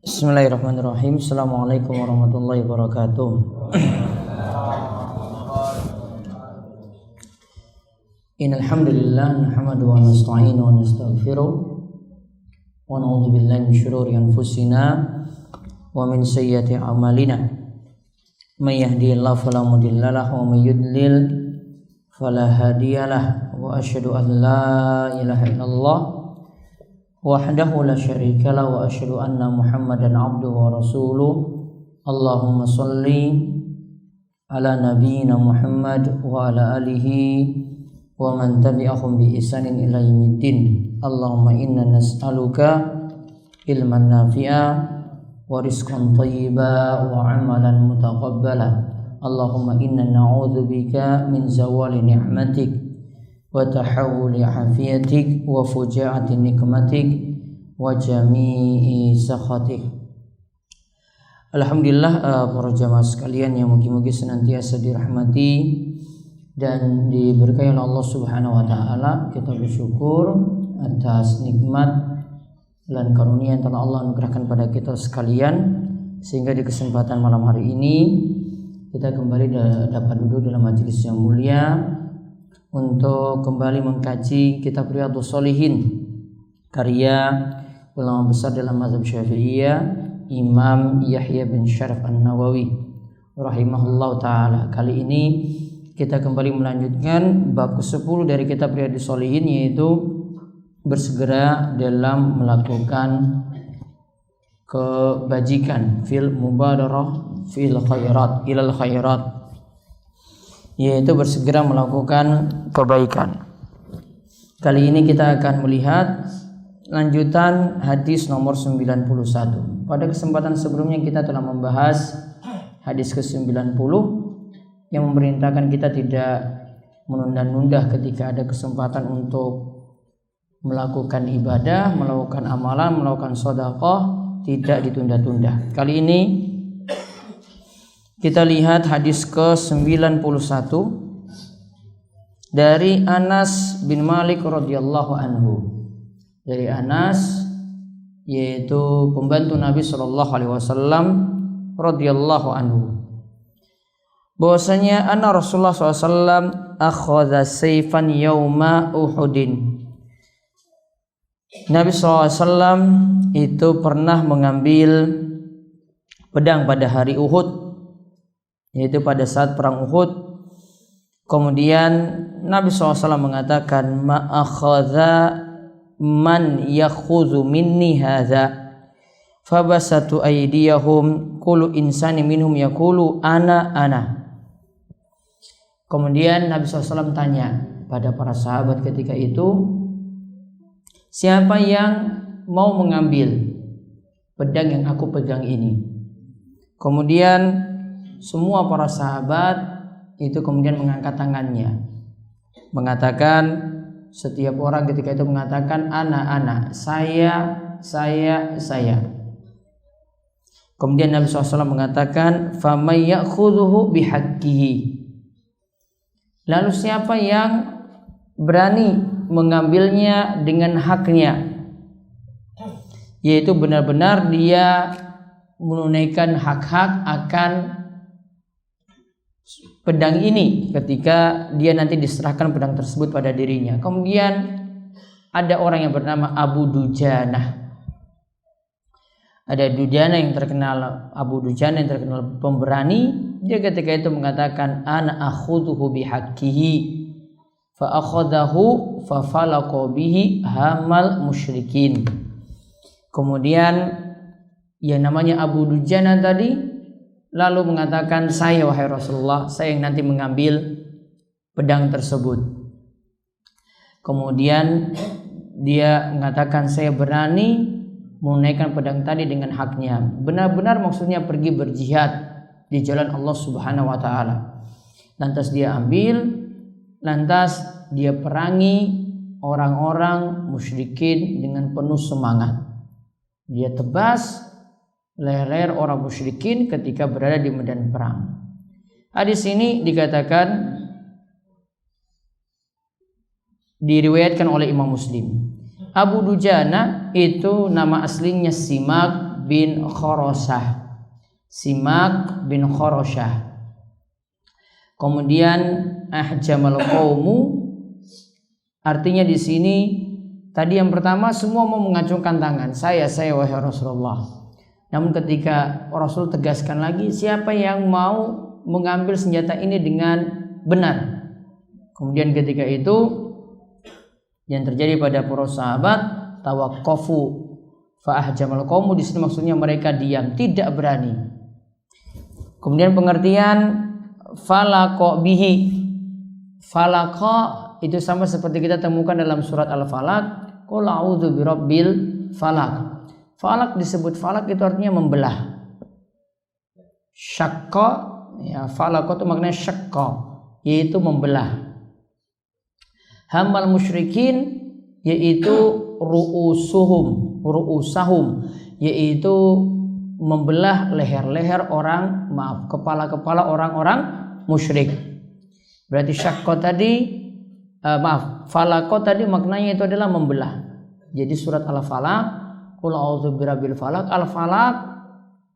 Bismillahirrahmanirrahim. Assalamualaikum warahmatullahi wabarakatuh. Innal hamdalillah nahmaduhu wa nasta'inuhu wa nastaghfiruh wa na'udzu billahi min shururi anfusina wa min sayyiati a'malina. May yahdihillahu fala mudilla lahu wa may yudlil fala hadiyalah. Wa asyhadu an la ilaha illallah wahdahu la syarika lah wa asyhadu anna Muhammadan abduhu wa rasuluh. Allahumma shalli ala nabiyyina Muhammad wa ala alihi wa man tabi'ahum bi ihsanin ila yaumiddin. Allahumma inna nas'aluka ilman nafi'a wa rizqan thayyiba wa amalan mutaqabbala. Allahumma inna na'udzubika min zawali ni'matik wa tahawuli afiyatik wa fujaati nikmatik wa jami'i sakhatik. Alhamdulillah, para jamaah sekalian yang mugi-mugi senantiasa dirahmati dan diberkahi oleh Allah Subhanahu wa taala. Kita bersyukur atas nikmat dan karunia yang telah Allah anugerahkan pada kita sekalian, sehingga di kesempatan malam hari ini kita kembali dapat duduk dalam majelis yang mulia untuk kembali mengkaji kitab Riyadhus Shalihin karya ulama besar dalam mazhab Syafi'iyah, Imam Yahya bin Syaraf An-Nawawi rahimahullahu taala. Kali ini kita kembali melanjutkan bab ke-10 dari kitab Riyadhus Shalihin, yaitu bersegera dalam melakukan kebajikan, fil mubadarah fil khairat ilal khairat, yaitu bersegera melakukan kebaikan. Kali ini kita akan melihat lanjutan hadis nomor 91. Pada kesempatan sebelumnya kita telah membahas hadis ke-90 yang memerintahkan kita tidak menunda-nunda ketika ada kesempatan untuk melakukan ibadah, melakukan amalan, melakukan sedekah, tidak ditunda-tunda. Kali ini kita lihat hadis ke-91 dari Anas bin Malik radhiyallahu anhu. Dari Anas, yaitu pembantu Nabi sallallahu alaihi wasallam radhiyallahu anhu, bahwasanya anna Rasulullah SAW akhadha sayfan yauma Uhudin. Nabi SAW itu pernah mengambil pedang pada hari Uhud, yaitu pada saat perang Uhud. Kemudian Nabi SAW mengatakan, ma akhadha man yakhudhu minni hadha fabasatu aydiyahum kullu insani minhum yaqulu ana. Kemudian Nabi SAW tanya pada para sahabat ketika itu, siapa yang mau mengambil pedang yang aku pegang ini? Kemudian semua para sahabat itu kemudian mengangkat tangannya, mengatakan, setiap orang ketika itu mengatakan ana, saya. Kemudian Nabi SAW mengatakan, famay ya'khudhuhu bihaqqihi. Lalu siapa yang berani mengambilnya dengan haknya, yaitu benar-benar dia menunaikan hak-hak akan pedang ini ketika dia nanti diserahkan pedang tersebut pada dirinya. Kemudian ada orang yang bernama Abu Dujanah. Ada Dujanah yang terkenal, Abu Dujanah yang terkenal pemberani. Dia ketika itu mengatakan, ana akhudhuhu bihaqqihi fa akhadahu fa falaqa bihi hamal musyrikin. Kemudian yang namanya Abu Dujanah tadi lalu mengatakan, saya wahai Rasulullah, saya yang nanti mengambil pedang tersebut. Kemudian dia mengatakan, saya berani menunaikan pedang tadi dengan haknya. Benar-benar maksudnya pergi berjihad di jalan Allah Subhanahu wa taala. Lantas dia ambil, lantas dia perangi orang-orang musyrikin dengan penuh semangat. Dia tebas leher orang musyrikin ketika berada di medan perang. Hadis ini dikatakan diriwayatkan oleh Imam Muslim. Abu Dujana itu nama aslinya Simak bin Khorosah. Simak bin Khorosah. Kemudian ahjamal qaumu, artinya di sini tadi yang pertama semua mau mengacungkan tangan, saya wahai Rasulullah. Namun ketika Rasul tegaskan lagi, siapa yang mau mengambil senjata ini dengan benar. Kemudian ketika itu yang terjadi pada para sahabat, tawaqqafu fa ahjamal qaumu, di sini maksudnya mereka diam, tidak berani. Kemudian pengertian falaqo bihi, falaqo itu sama seperti kita temukan dalam surat Al-Falaq, qul a'udzu birabbil falaq. Falaq disebut falaq itu artinya membelah. Syaqqa, ya, falaq itu maknanya syaqqa, yaitu membelah. Hamal musyrikin yaitu ru'usahum, yaitu membelah leher-leher orang, kepala-kepala orang-orang musyrik. Berarti syaqqa tadi falaqo tadi maknanya itu adalah membelah. Jadi surat Al-Falaq, qul a'udzu birabbil falaq, Al-Falaq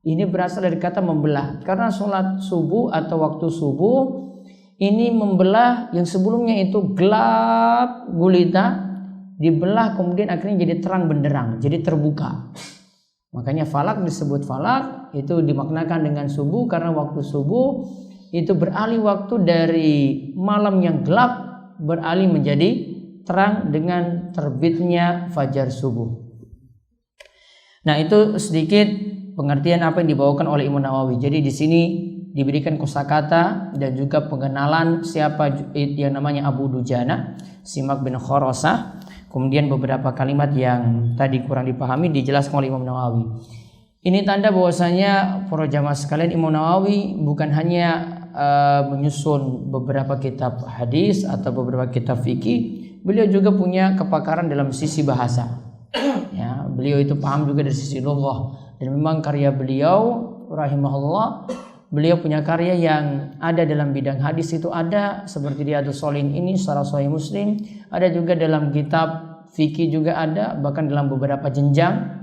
ini berasal dari kata membelah, karena sholat subuh atau waktu subuh ini membelah yang sebelumnya itu gelap gulita, dibelah kemudian akhirnya jadi terang benderang, jadi terbuka. Makanya falak disebut falak, itu dimaknakan dengan subuh karena waktu subuh itu beralih waktu dari malam yang gelap beralih menjadi terang dengan terbitnya fajar subuh. Nah, itu sedikit pengertian apa yang dibawakan oleh Imam Nawawi. Jadi di sini diberikan kosakata dan juga pengenalan siapa yang namanya Abu Dujana, Simak bin Khorosah. Kemudian beberapa kalimat yang tadi kurang dipahami dijelaskan oleh Imam Nawawi. Ini tanda bahwasanya para jamaah sekalian, Imam Nawawi bukan hanya menyusun beberapa kitab hadis atau beberapa kitab fikih, beliau juga punya kepakaran dalam sisi bahasa. Ya, beliau itu paham juga dari sisi lughah, dan memang karya beliau rahimahullah, beliau punya karya yang ada dalam bidang hadis itu ada seperti Riyadhus Shalihin ini, Syarah Sahih Muslim, ada juga dalam kitab fikih juga ada, bahkan dalam beberapa jenjang.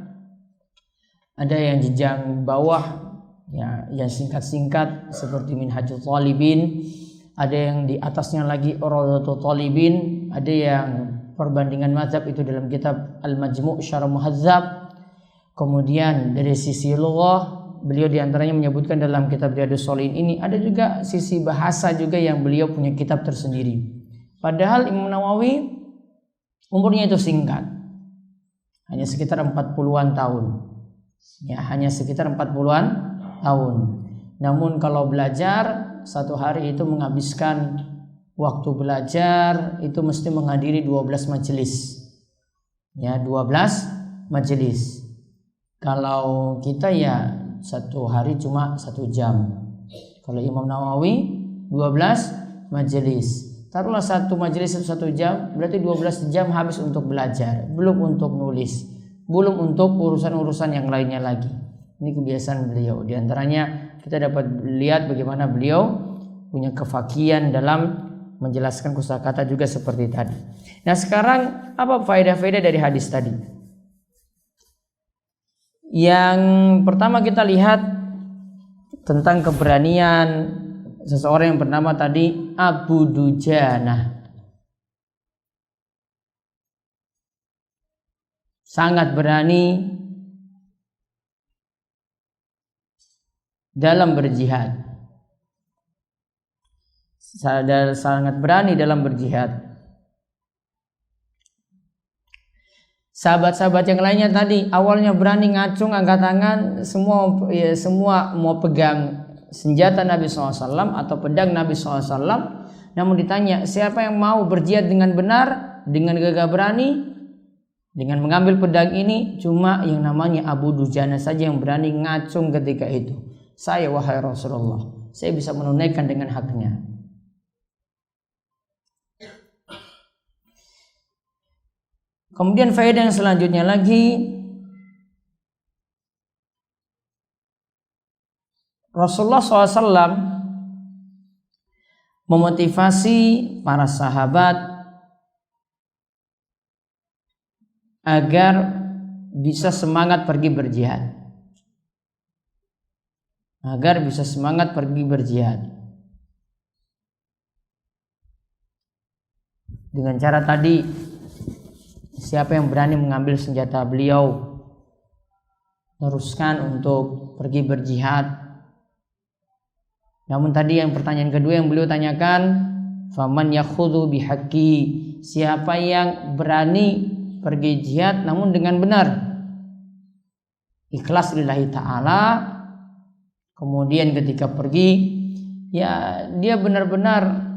Ada yang jenjang bawah, ya, yang singkat-singkat seperti Minhajul Thalibin, ada yang di atasnya lagi Rawdatul Thalibin, ada yang perbandingan mazhab itu dalam kitab Al-Majmu' Syarah Muhadzab. Kemudian dari sisi lughah, beliau diantaranya menyebutkan dalam kitab Riyadhus Shalihin ini, ada juga sisi bahasa juga yang beliau punya kitab tersendiri. Padahal Imam Nawawi umurnya itu singkat, hanya sekitar 40-an tahun. Ya, hanya sekitar 40-an tahun. Namun kalau belajar, satu hari itu menghabiskan waktu belajar itu mesti menghadiri 12 majelis. Ya, 12 majelis. Kalau kita ya satu hari cuma 1 jam. Kalau Imam Nawawi 12 majelis. Taruhlah satu majelis itu 1 jam, berarti 12 jam habis untuk belajar, belum untuk nulis, belum untuk urusan-urusan yang lainnya lagi. Ini kebiasaan beliau. Di antaranya kita dapat lihat bagaimana beliau punya kefakihan dalam menjelaskan kosakata juga seperti tadi. Nah, sekarang apa faedah-faedah dari hadis tadi? Yang pertama kita lihat tentang keberanian seseorang yang bernama tadi Abu Dujana. Sangat berani dalam berjihad. Sangat berani dalam berjihad. Sahabat-sahabat yang lainnya tadi awalnya berani ngacung, angkat tangan, semua mau pegang senjata Nabi SAW atau pedang Nabi SAW. Namun ditanya, siapa yang mau berjihad dengan benar, dengan gagah berani, dengan mengambil pedang ini? Cuma yang namanya Abu Dujana saja yang berani ngacung ketika itu. Saya wahai Rasulullah, saya bisa menunaikan dengan haknya. Kemudian faedah yang selanjutnya lagi, Rasulullah SAW memotivasi para sahabat agar bisa semangat pergi berjihad. Agar bisa semangat pergi berjihad. Dengan cara tadi, siapa yang berani mengambil senjata beliau, teruskan untuk pergi berjihad. Namun tadi yang pertanyaan kedua yang beliau tanyakan, faman yakhudhu bihaqqi, siapa yang berani pergi jihad namun dengan benar, ikhlas lillahi ta'ala. Kemudian ketika pergi, ya dia benar-benar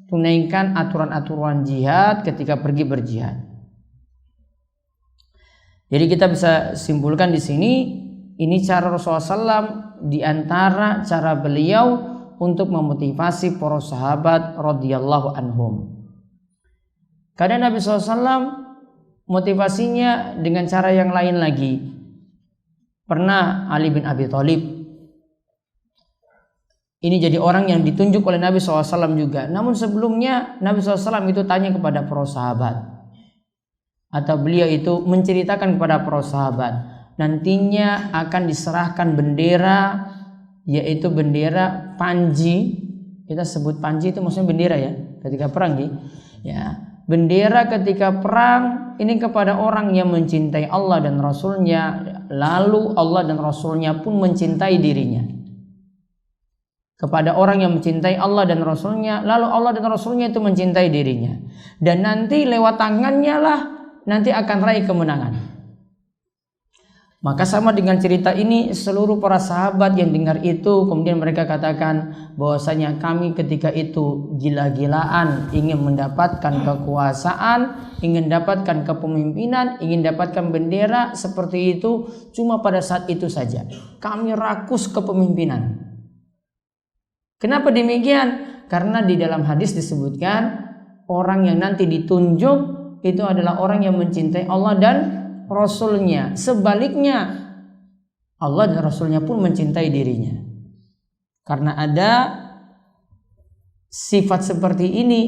tunaikan aturan-aturan jihad ketika pergi berjihad. Jadi kita bisa simpulkan di sini, ini cara Rasulullah SAW di antara cara beliau untuk memotivasi para sahabat radhiyallahu anhum. Kadang Nabi SAW motivasinya dengan cara yang lain lagi. Pernah Ali bin Abi Thalib, ini jadi orang yang ditunjuk oleh Nabi SAW juga. Namun sebelumnya Nabi SAW itu tanya kepada para sahabat, atau beliau itu menceritakan kepada para sahabat, nantinya akan diserahkan bendera, yaitu bendera Panji. Kita sebut Panji itu maksudnya bendera ya, ketika perang ya. Bendera ketika perang ini kepada orang yang mencintai Allah dan Rasulnya, lalu Allah dan Rasulnya pun mencintai dirinya. Kepada orang yang mencintai Allah dan Rasulnya, lalu Allah dan Rasulnya itu mencintai dirinya. Dan nanti lewat tangannya lah nanti akan raih kemenangan. Maka sama dengan cerita ini, seluruh para sahabat yang dengar itu kemudian mereka katakan bahwasanya kami ketika itu gila-gilaan ingin mendapatkan kekuasaan, ingin dapatkan kepemimpinan, ingin dapatkan bendera seperti itu, cuma pada saat itu saja kami rakus kepemimpinan. Kenapa demikian? Karena di dalam hadis disebutkan orang yang nanti ditunjuk itu adalah orang yang mencintai Allah dan Rasulnya. Sebaliknya Allah dan Rasulnya pun mencintai dirinya. Karena ada sifat seperti ini,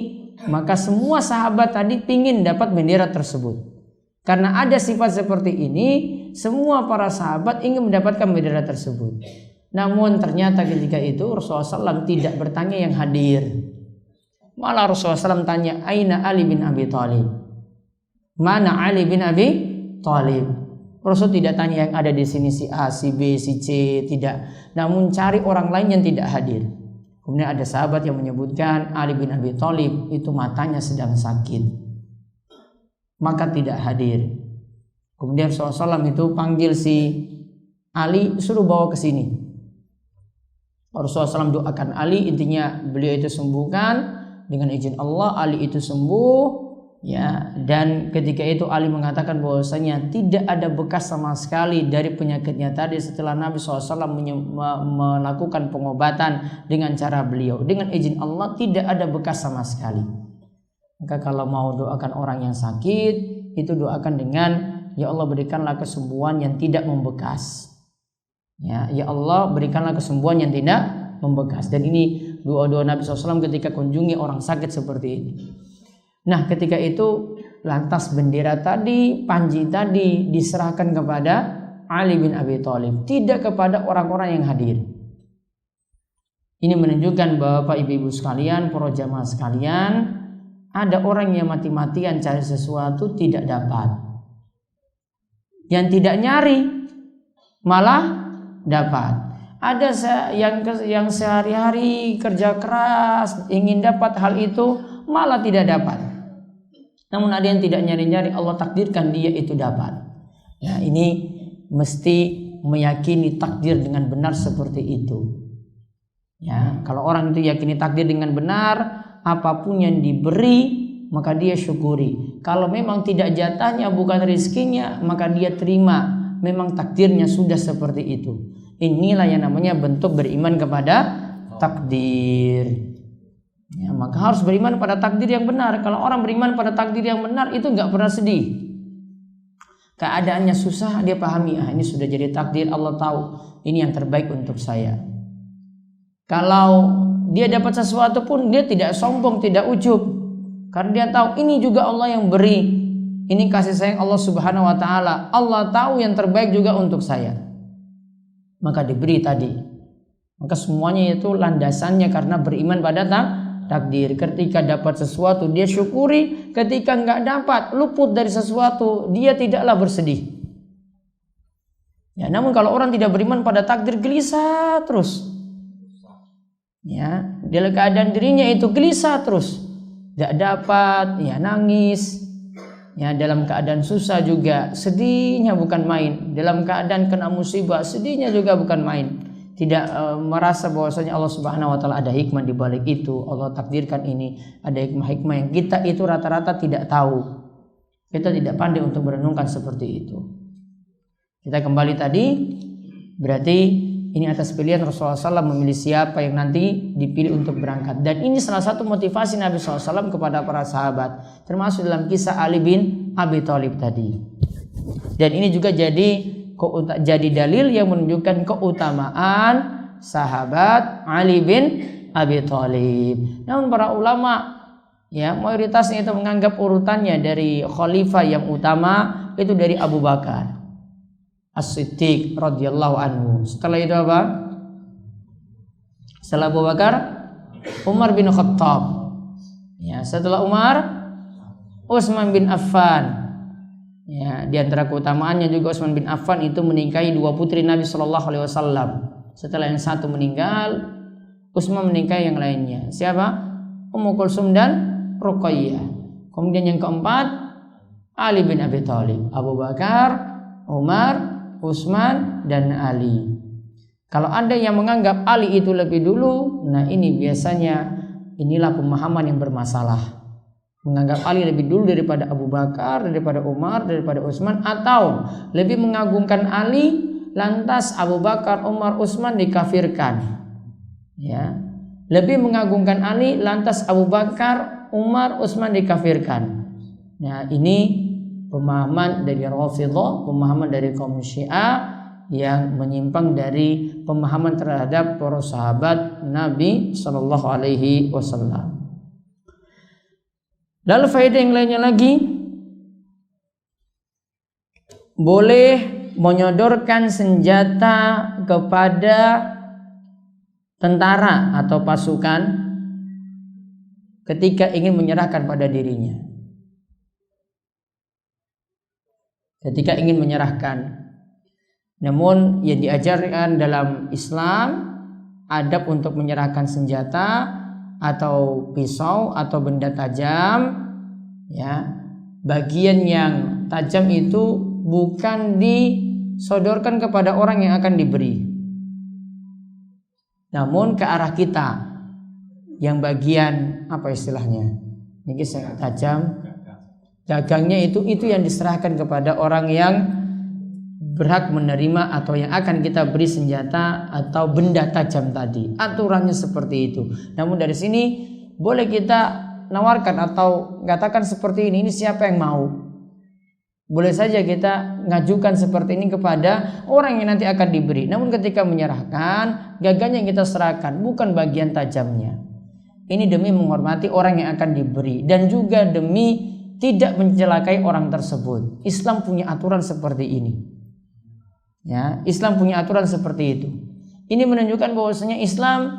maka semua sahabat tadi ingin dapat bendera tersebut. Karena ada sifat seperti ini, semua para sahabat ingin mendapatkan bendera tersebut. Namun ternyata ketika itu Rasulullah SAW tidak bertanya yang hadir. Malah Rasulullah SAW tanya, Aina Ali bin Abi Thalib? Mana Ali bin Abi Thalib? Rasul tidak tanya yang ada di sini si A, si B, si C, tidak. Namun cari orang lain yang tidak hadir. Kemudian ada sahabat yang menyebutkan Ali bin Abi Thalib itu matanya sedang sakit, maka tidak hadir. Kemudian Rasulullah SAW itu panggil si Ali, suruh bawa ke sini. Rasulullah SAW doakan Ali, intinya beliau itu sembuhkan dengan izin Allah. Ali itu sembuh, ya. Dan ketika itu Ali mengatakan bahwasanya tidak ada bekas sama sekali dari penyakitnya tadi setelah Nabi SAW melakukan pengobatan dengan cara beliau. Dengan izin Allah tidak ada bekas sama sekali. Maka kalau mau doakan orang yang sakit, itu doakan dengan ya Allah berikanlah kesembuhan yang tidak membekas. Ya Allah berikanlah kesembuhan yang tidak membekas. Dan ini doa-doa Nabi SAW ketika kunjungi orang sakit seperti ini. Nah ketika itu lantas bendera tadi, panji tadi diserahkan kepada Ali bin Abi Thalib, tidak kepada orang-orang yang hadir. Ini menunjukkan Bapak Ibu sekalian, para jamaah sekalian, ada orang yang mati-matian cari sesuatu tidak dapat. Yang tidak nyari malah dapat. Ada yang sehari-hari kerja keras ingin dapat hal itu malah tidak dapat. Namun ada yang tidak nyari-nyari, Allah takdirkan dia itu dapat. Ya, ini mesti meyakini takdir dengan benar seperti itu. Ya, kalau orang itu yakini takdir dengan benar, apapun yang diberi maka dia syukuri. Kalau memang tidak jatahnya, bukan rezekinya, maka dia terima. Memang takdirnya sudah seperti itu. Inilah yang namanya bentuk beriman kepada takdir. Ya, maka harus beriman pada takdir yang benar. Kalau orang beriman pada takdir yang benar itu nggak pernah sedih. Keadaannya susah dia pahami, ini sudah jadi takdir, Allah tahu ini yang terbaik untuk saya. Kalau dia dapat sesuatu pun dia tidak sombong, tidak ujub, karena dia tahu ini juga Allah yang beri. Ini kasih sayang Allah Subhanahu wa taala. Allah tahu yang terbaik juga untuk saya. Maka diberi tadi. Maka semuanya itu landasannya karena beriman pada takdir. Ketika dapat sesuatu dia syukuri, ketika enggak dapat, luput dari sesuatu, dia tidaklah bersedih. Ya, namun kalau orang tidak beriman pada takdir, gelisah terus. Ya, dalam keadaan dirinya itu gelisah terus. Enggak dapat, ya nangis. Ya, dalam keadaan susah juga sedihnya bukan main. Dalam keadaan kena musibah sedihnya juga bukan main. Tidak merasa bahwasanya Allah Subhanahu wa taala ada hikmah di balik itu. Allah takdirkan ini, ada hikmah-hikmah yang kita itu rata-rata tidak tahu. Kita tidak pandai untuk merenungkan seperti itu. Kita kembali tadi, berarti ini atas pilihan Rasulullah SAW memilih siapa yang nanti dipilih untuk berangkat. Dan ini salah satu motivasi Nabi SAW kepada para sahabat. Termasuk dalam kisah Ali bin Abi Thalib tadi. Dan ini juga jadi dalil yang menunjukkan keutamaan sahabat Ali bin Abi Thalib. Namun para ulama ya mayoritasnya itu menganggap urutannya dari khalifah yang utama itu dari Abu Bakar As-Siddiq radhiyallahu anhu. Setelah itu apa? Setelah Abu Bakar, Umar bin Khattab. Ya, setelah Umar, Utsman bin Affan. Ya, di antara keutamaannya juga Utsman bin Affan itu menikahi dua putri Nabi sallallahu alaihi wasallam. Setelah yang satu meninggal, Utsman menikahi yang lainnya. Siapa? Ummu Kulsum dan Ruqayyah. Kemudian yang keempat, Ali bin Abi Thalib. Abu Bakar, Umar, Utsman dan Ali. Kalau ada yang menganggap Ali itu lebih dulu, nah ini biasanya inilah pemahaman yang bermasalah. Menganggap Ali lebih dulu daripada Abu Bakar, daripada Umar, daripada Utsman, atau lebih mengagungkan Ali, lantas Abu Bakar, Umar, Utsman dikafirkan. Ya, lebih mengagungkan Ali, lantas Abu Bakar, Umar, Utsman dikafirkan. Nah ini pemahaman dari Rafidhah, pemahaman dari kaum Syiah yang menyimpang dari pemahaman terhadap para sahabat Nabi sallallahu alaihi wasallam. Lalu faedah yang lainnya lagi, boleh menyodorkan senjata kepada tentara atau pasukan ketika ingin menyerahkan pada dirinya. Ketika ingin menyerahkan. Namun yang diajarkan dalam Islam, adab untuk menyerahkan senjata atau pisau atau benda tajam, ya, bagian yang tajam itu bukan disodorkan kepada orang yang akan diberi, namun ke arah kita, yang bagian apa istilahnya, ini tajam, gagangnya itu yang diserahkan kepada orang yang berhak menerima atau yang akan kita beri senjata atau benda tajam tadi. Aturannya seperti itu. Namun dari sini boleh kita nawarkan atau katakan seperti ini siapa yang mau? Boleh saja kita ngajukan seperti ini kepada orang yang nanti akan diberi. Namun ketika menyerahkan, gagangnya yang kita serahkan, bukan bagian tajamnya. Ini demi menghormati orang yang akan diberi dan juga demi tidak mencelakai orang tersebut. Islam punya aturan seperti ini. Ya, Islam punya aturan seperti itu. Ini menunjukkan bahwasanya Islam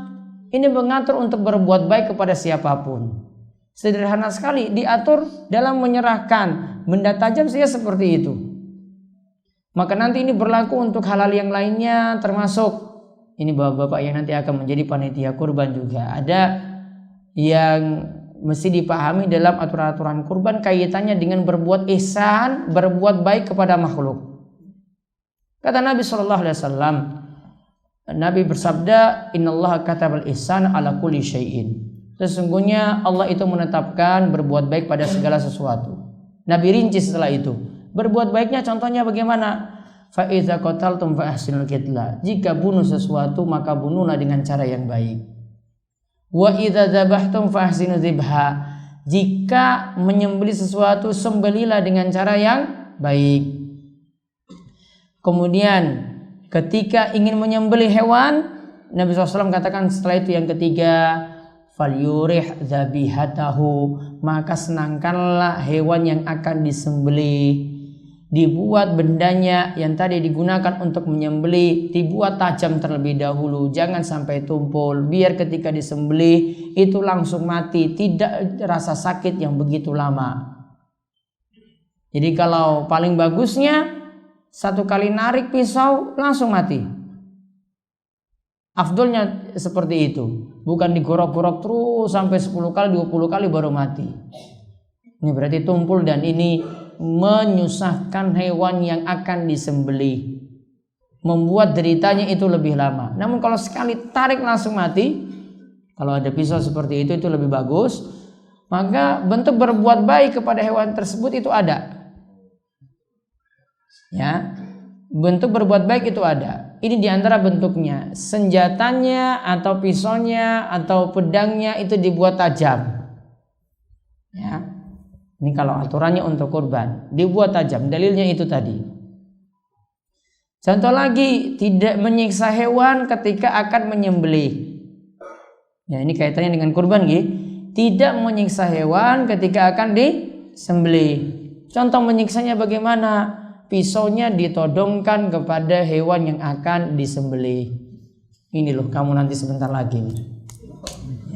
ini mengatur untuk berbuat baik kepada siapapun. Sederhana sekali diatur dalam menyerahkan benda tajam saja seperti itu. Maka nanti ini berlaku untuk hal-hal yang lainnya, termasuk ini bapak-bapak yang nanti akan menjadi panitia kurban juga. Ada yang mesti dipahami dalam aturan-aturan kurban kaitannya dengan berbuat ihsan, berbuat baik kepada makhluk. Kata Nabi sallallahu alaihi wasallam, Nabi bersabda, "Innallaha katabal ihsana ala kulli syai'in." Sesungguhnya Allah itu menetapkan berbuat baik pada segala sesuatu. Nabi rinci setelah itu. Berbuat baiknya contohnya bagaimana? Fa iza qataltum fa ahsinul qitla. Jika bunuh sesuatu maka bunuhlah dengan cara yang baik. Wa idza dzabhtum fa ahsinu dzibha. Jika menyembelih sesuatu sembelihlah dengan cara yang baik. Kemudian ketika ingin menyembelih hewan, Nabi SAW katakan setelah itu yang ketiga, falyurih dzabihatahu, maka senangkanlah hewan yang akan disembelih. Dibuat bendanya yang tadi digunakan untuk menyembelih, dibuat tajam terlebih dahulu, jangan sampai tumpul, biar ketika disembelih itu langsung mati, tidak rasa sakit yang begitu lama. Jadi kalau paling bagusnya satu kali narik pisau langsung mati. Afdolnya seperti itu, bukan digorok-gorok terus sampai 10 kali 20 kali baru mati. Ini berarti tumpul dan ini menyusahkan hewan yang akan disembelih, membuat deritanya itu lebih lama. Namun kalau sekali tarik langsung mati, kalau ada pisau seperti itu lebih bagus. Maka bentuk berbuat baik kepada hewan tersebut itu ada, ya, bentuk berbuat baik itu ada. Ini diantara bentuknya, senjatanya atau pisaunya atau pedangnya itu dibuat tajam, ya. Ini kalau aturannya untuk kurban dibuat tajam, dalilnya itu tadi. Contoh lagi, tidak menyiksa hewan ketika akan menyembelih. Ya, ini kaitannya dengan kurban gitu. Tidak menyiksa hewan ketika akan disembelih. Contoh menyiksanya bagaimana? Pisaunya ditodongkan kepada hewan yang akan disembelih. Ini loh, kamu nanti sebentar lagi nih.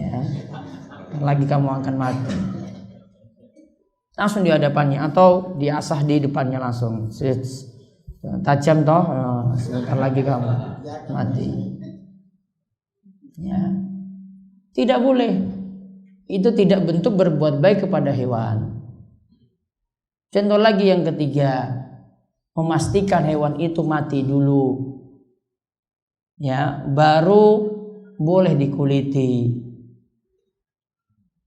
Ya. Lagi kamu akan mati. Langsung di hadapannya atau diasah di depannya langsung. Tajam toh, sebentar lagi kamu mati. Ya. Tidak boleh. Itu tidak bentuk berbuat baik kepada hewan. Contoh lagi yang ketiga, memastikan hewan itu mati dulu. Ya, baru boleh dikuliti.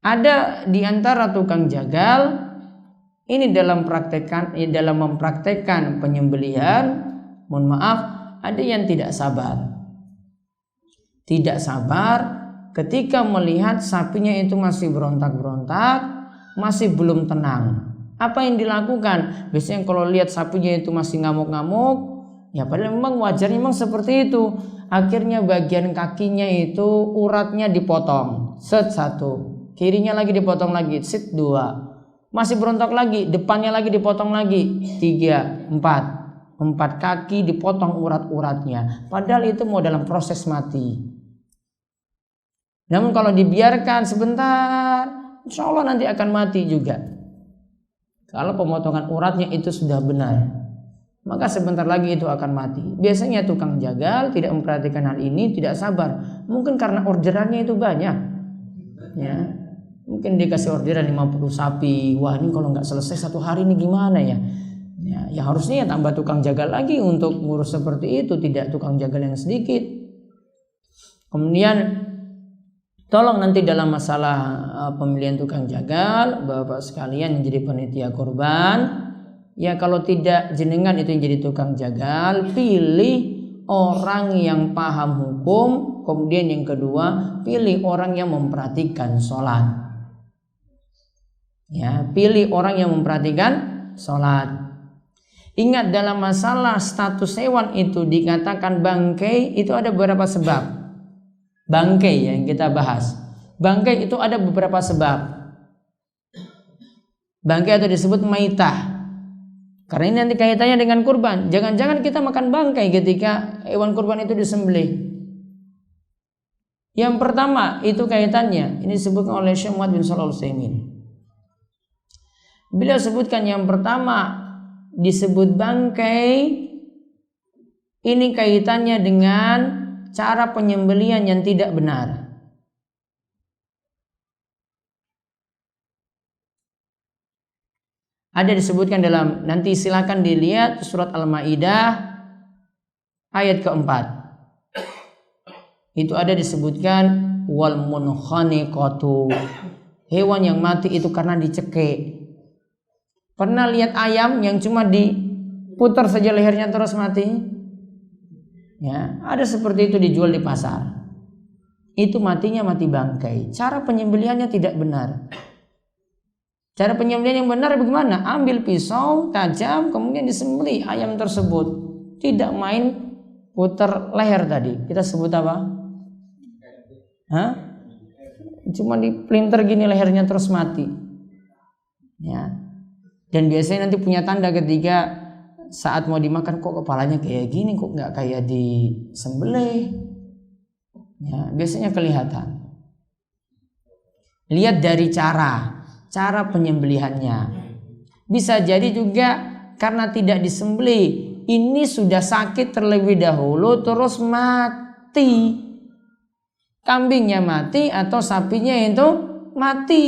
Ada di antara tukang jagal ini dalam mempraktekkan penyembelihan, mohon maaf, ada yang tidak sabar. Tidak sabar ketika melihat sapinya itu masih berontak-berontak, masih belum tenang. Apa yang dilakukan? Biasanya kalau lihat sapinya itu masih ngamuk-ngamuk, ya padahal memang wajarnya memang seperti itu. Akhirnya bagian kakinya itu uratnya dipotong, set satu, kirinya lagi dipotong lagi, set dua. Masih berontak lagi, depannya lagi dipotong lagi, 3, 4 kaki dipotong urat-uratnya. Padahal itu mau dalam proses mati. Namun kalau dibiarkan sebentar, insya Allah nanti akan mati juga. Kalau pemotongan uratnya itu sudah benar, maka sebentar lagi itu akan mati. Biasanya tukang jagal tidak memperhatikan hal ini, tidak sabar. Mungkin karena orderannya itu banyak, ya. Mungkin dikasih orderan 50 sapi. Wah, ini kalau nggak selesai 1 hari ini gimana ya? Ya harusnya ya tambah tukang jagal lagi untuk ngurus seperti itu, tidak tukang jagal yang sedikit. Kemudian tolong nanti dalam masalah pemilihan tukang jagal, Bapak sekalian yang jadi panitia kurban, ya kalau tidak jenengan itu yang jadi tukang jagal, pilih orang yang paham hukum. Kemudian yang kedua, pilih orang yang memperhatikan sholat. Ya, pilih orang yang memperhatikan sholat. Ingat, dalam masalah status hewan itu dikatakan bangkai, itu ada beberapa sebab. Bangkai yang kita bahas, bangkai itu ada beberapa sebab. Bangkai itu disebut maitah, karena ini nanti kaitannya dengan kurban. Jangan-jangan kita makan bangkai ketika hewan kurban itu disembelih. Yang pertama itu kaitannya, ini disebutkan oleh Syekh Muhammad bin Shalih Al-Utsaimin. Beliau sebutkan yang pertama disebut bangkai, ini kaitannya dengan cara penyembelihan yang tidak benar. Ada disebutkan dalam, nanti silakan dilihat surat Al-Maidah ayat keempat. Itu ada disebutkan wal munkhaniqatu, hewan yang mati itu karena dicekik. Pernah lihat ayam yang cuma diputar saja lehernya terus mati? Ya, ada seperti itu dijual di pasar. Itu matinya mati bangkai. Cara penyembelihannya tidak benar. Cara penyembelihan yang benar bagaimana? Ambil pisau tajam, kemudian disembelih ayam tersebut. Tidak main putar leher tadi. Kita sebut apa? Hah? cuma dipelintir gini lehernya terus mati. Ya. Dan biasanya nanti punya tanda ketika saat mau dimakan, kok kepalanya kayak gini, kok nggak kayak disembelih. Ya, biasanya kelihatan. Lihat dari cara penyembelihannya. Bisa jadi juga karena tidak disembelih, ini sudah sakit terlebih dahulu terus mati. Kambingnya mati atau sapinya itu mati.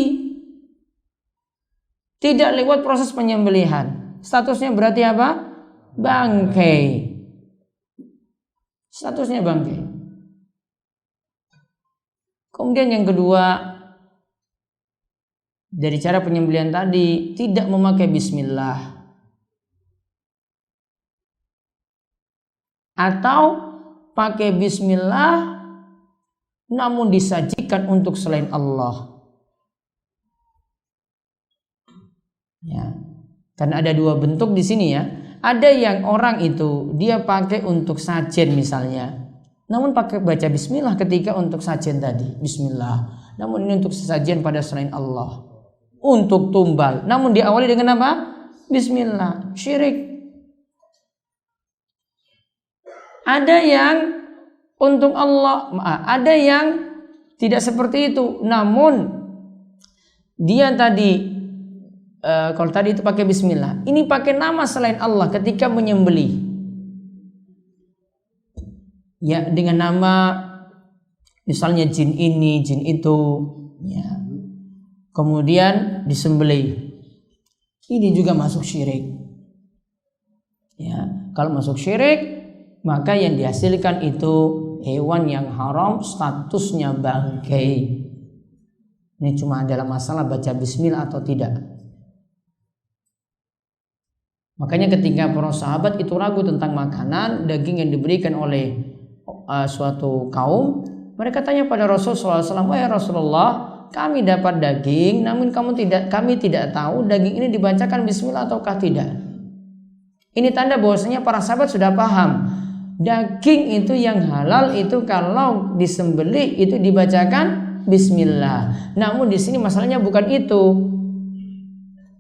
Tidak lewat proses penyembelihan. Statusnya berarti apa? Bangkai. Statusnya bangkai. Kemudian yang kedua, dari cara penyembelihan tadi, tidak memakai bismillah. Atau pakai bismillah namun disajikan untuk selain Allah. Ya. Karena ada dua bentuk di sini ya. Ada yang orang itu dia pakai untuk sajen misalnya, namun pakai baca bismillah ketika untuk sajen tadi, bismillah. Namun ini untuk sesajen pada selain Allah. Untuk tumbal, namun diawali dengan apa? Bismillah. Syirik. Ada yang untuk Allah, ada yang tidak seperti itu, namun dia tadi kalau tadi itu pakai bismillah, ini pakai nama selain Allah ketika menyembelih. Ya, dengan nama misalnya jin ini, jin itu, ya. Kemudian disembelih. Ini juga masuk syirik. Ya, kalau masuk syirik, maka yang dihasilkan itu hewan yang haram, statusnya bangkai. Ini cuma adalah masalah baca bismillah atau tidak. Makanya ketika para sahabat itu ragu tentang makanan daging yang diberikan oleh suatu kaum, mereka tanya pada Rasulullah SAW, "Wahai Rasulullah, kami dapat daging, namun kami tidak tahu daging ini dibacakan bismillah ataukah tidak." Ini tanda bahwasanya para sahabat sudah paham. Daging itu yang halal itu kalau disembelih itu dibacakan bismillah. Namun di sini masalahnya bukan itu.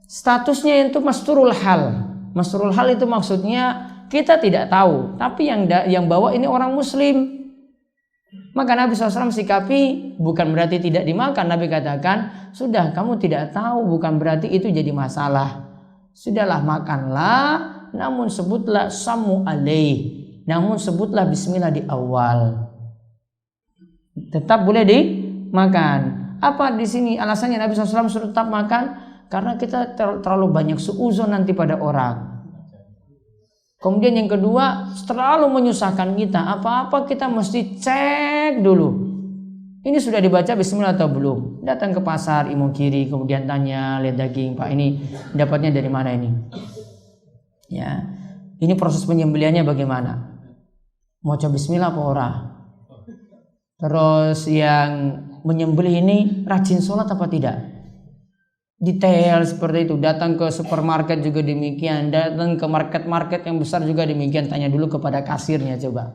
Statusnya itu masturul hal. Masturul hal itu maksudnya kita tidak tahu, tapi yang bawa ini orang muslim. Maka Nabi SAW sikapi bukan berarti tidak dimakan. Nabi katakan, sudah kamu tidak tahu bukan berarti itu jadi masalah. Sudahlah makanlah, namun sebutlah samu alaih. Namun sebutlah bismillah di awal. Tetap boleh dimakan. Apa di sini alasannya Nabi SAW suruh tetap makan? Karena kita terlalu banyak suuzon nanti pada orang. Kemudian yang kedua, terlalu menyusahkan kita. Apa-apa kita mesti cek dulu. Ini sudah dibaca bismillah atau belum? Datang ke pasar Imogiri, kemudian tanya, lihat daging, Pak ini dapatnya dari mana ini? Ya, ini proses penyembelihannya bagaimana? Mau coba bismillah apa ora? Terus yang menyembelih ini rajin sholat apa tidak? Detail seperti itu. Datang ke supermarket juga demikian, datang ke market-market yang besar juga demikian, tanya dulu kepada kasirnya coba.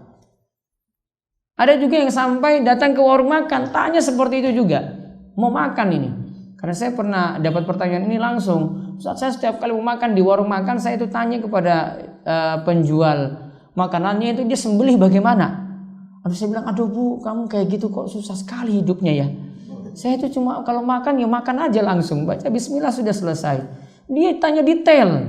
Ada juga yang sampai datang ke warung makan, tanya seperti itu juga. Mau makan ini. Karena saya pernah dapat pertanyaan ini langsung. Saat saya setiap kali mau makan di warung makan, saya itu tanya kepada penjual makanannya itu, dia sembelih bagaimana? Habis saya bilang, aduh Bu, kamu kayak gitu kok susah sekali hidupnya ya. Saya itu cuma kalau makan ya makan aja langsung, baca bismillah sudah selesai. Dia tanya detail.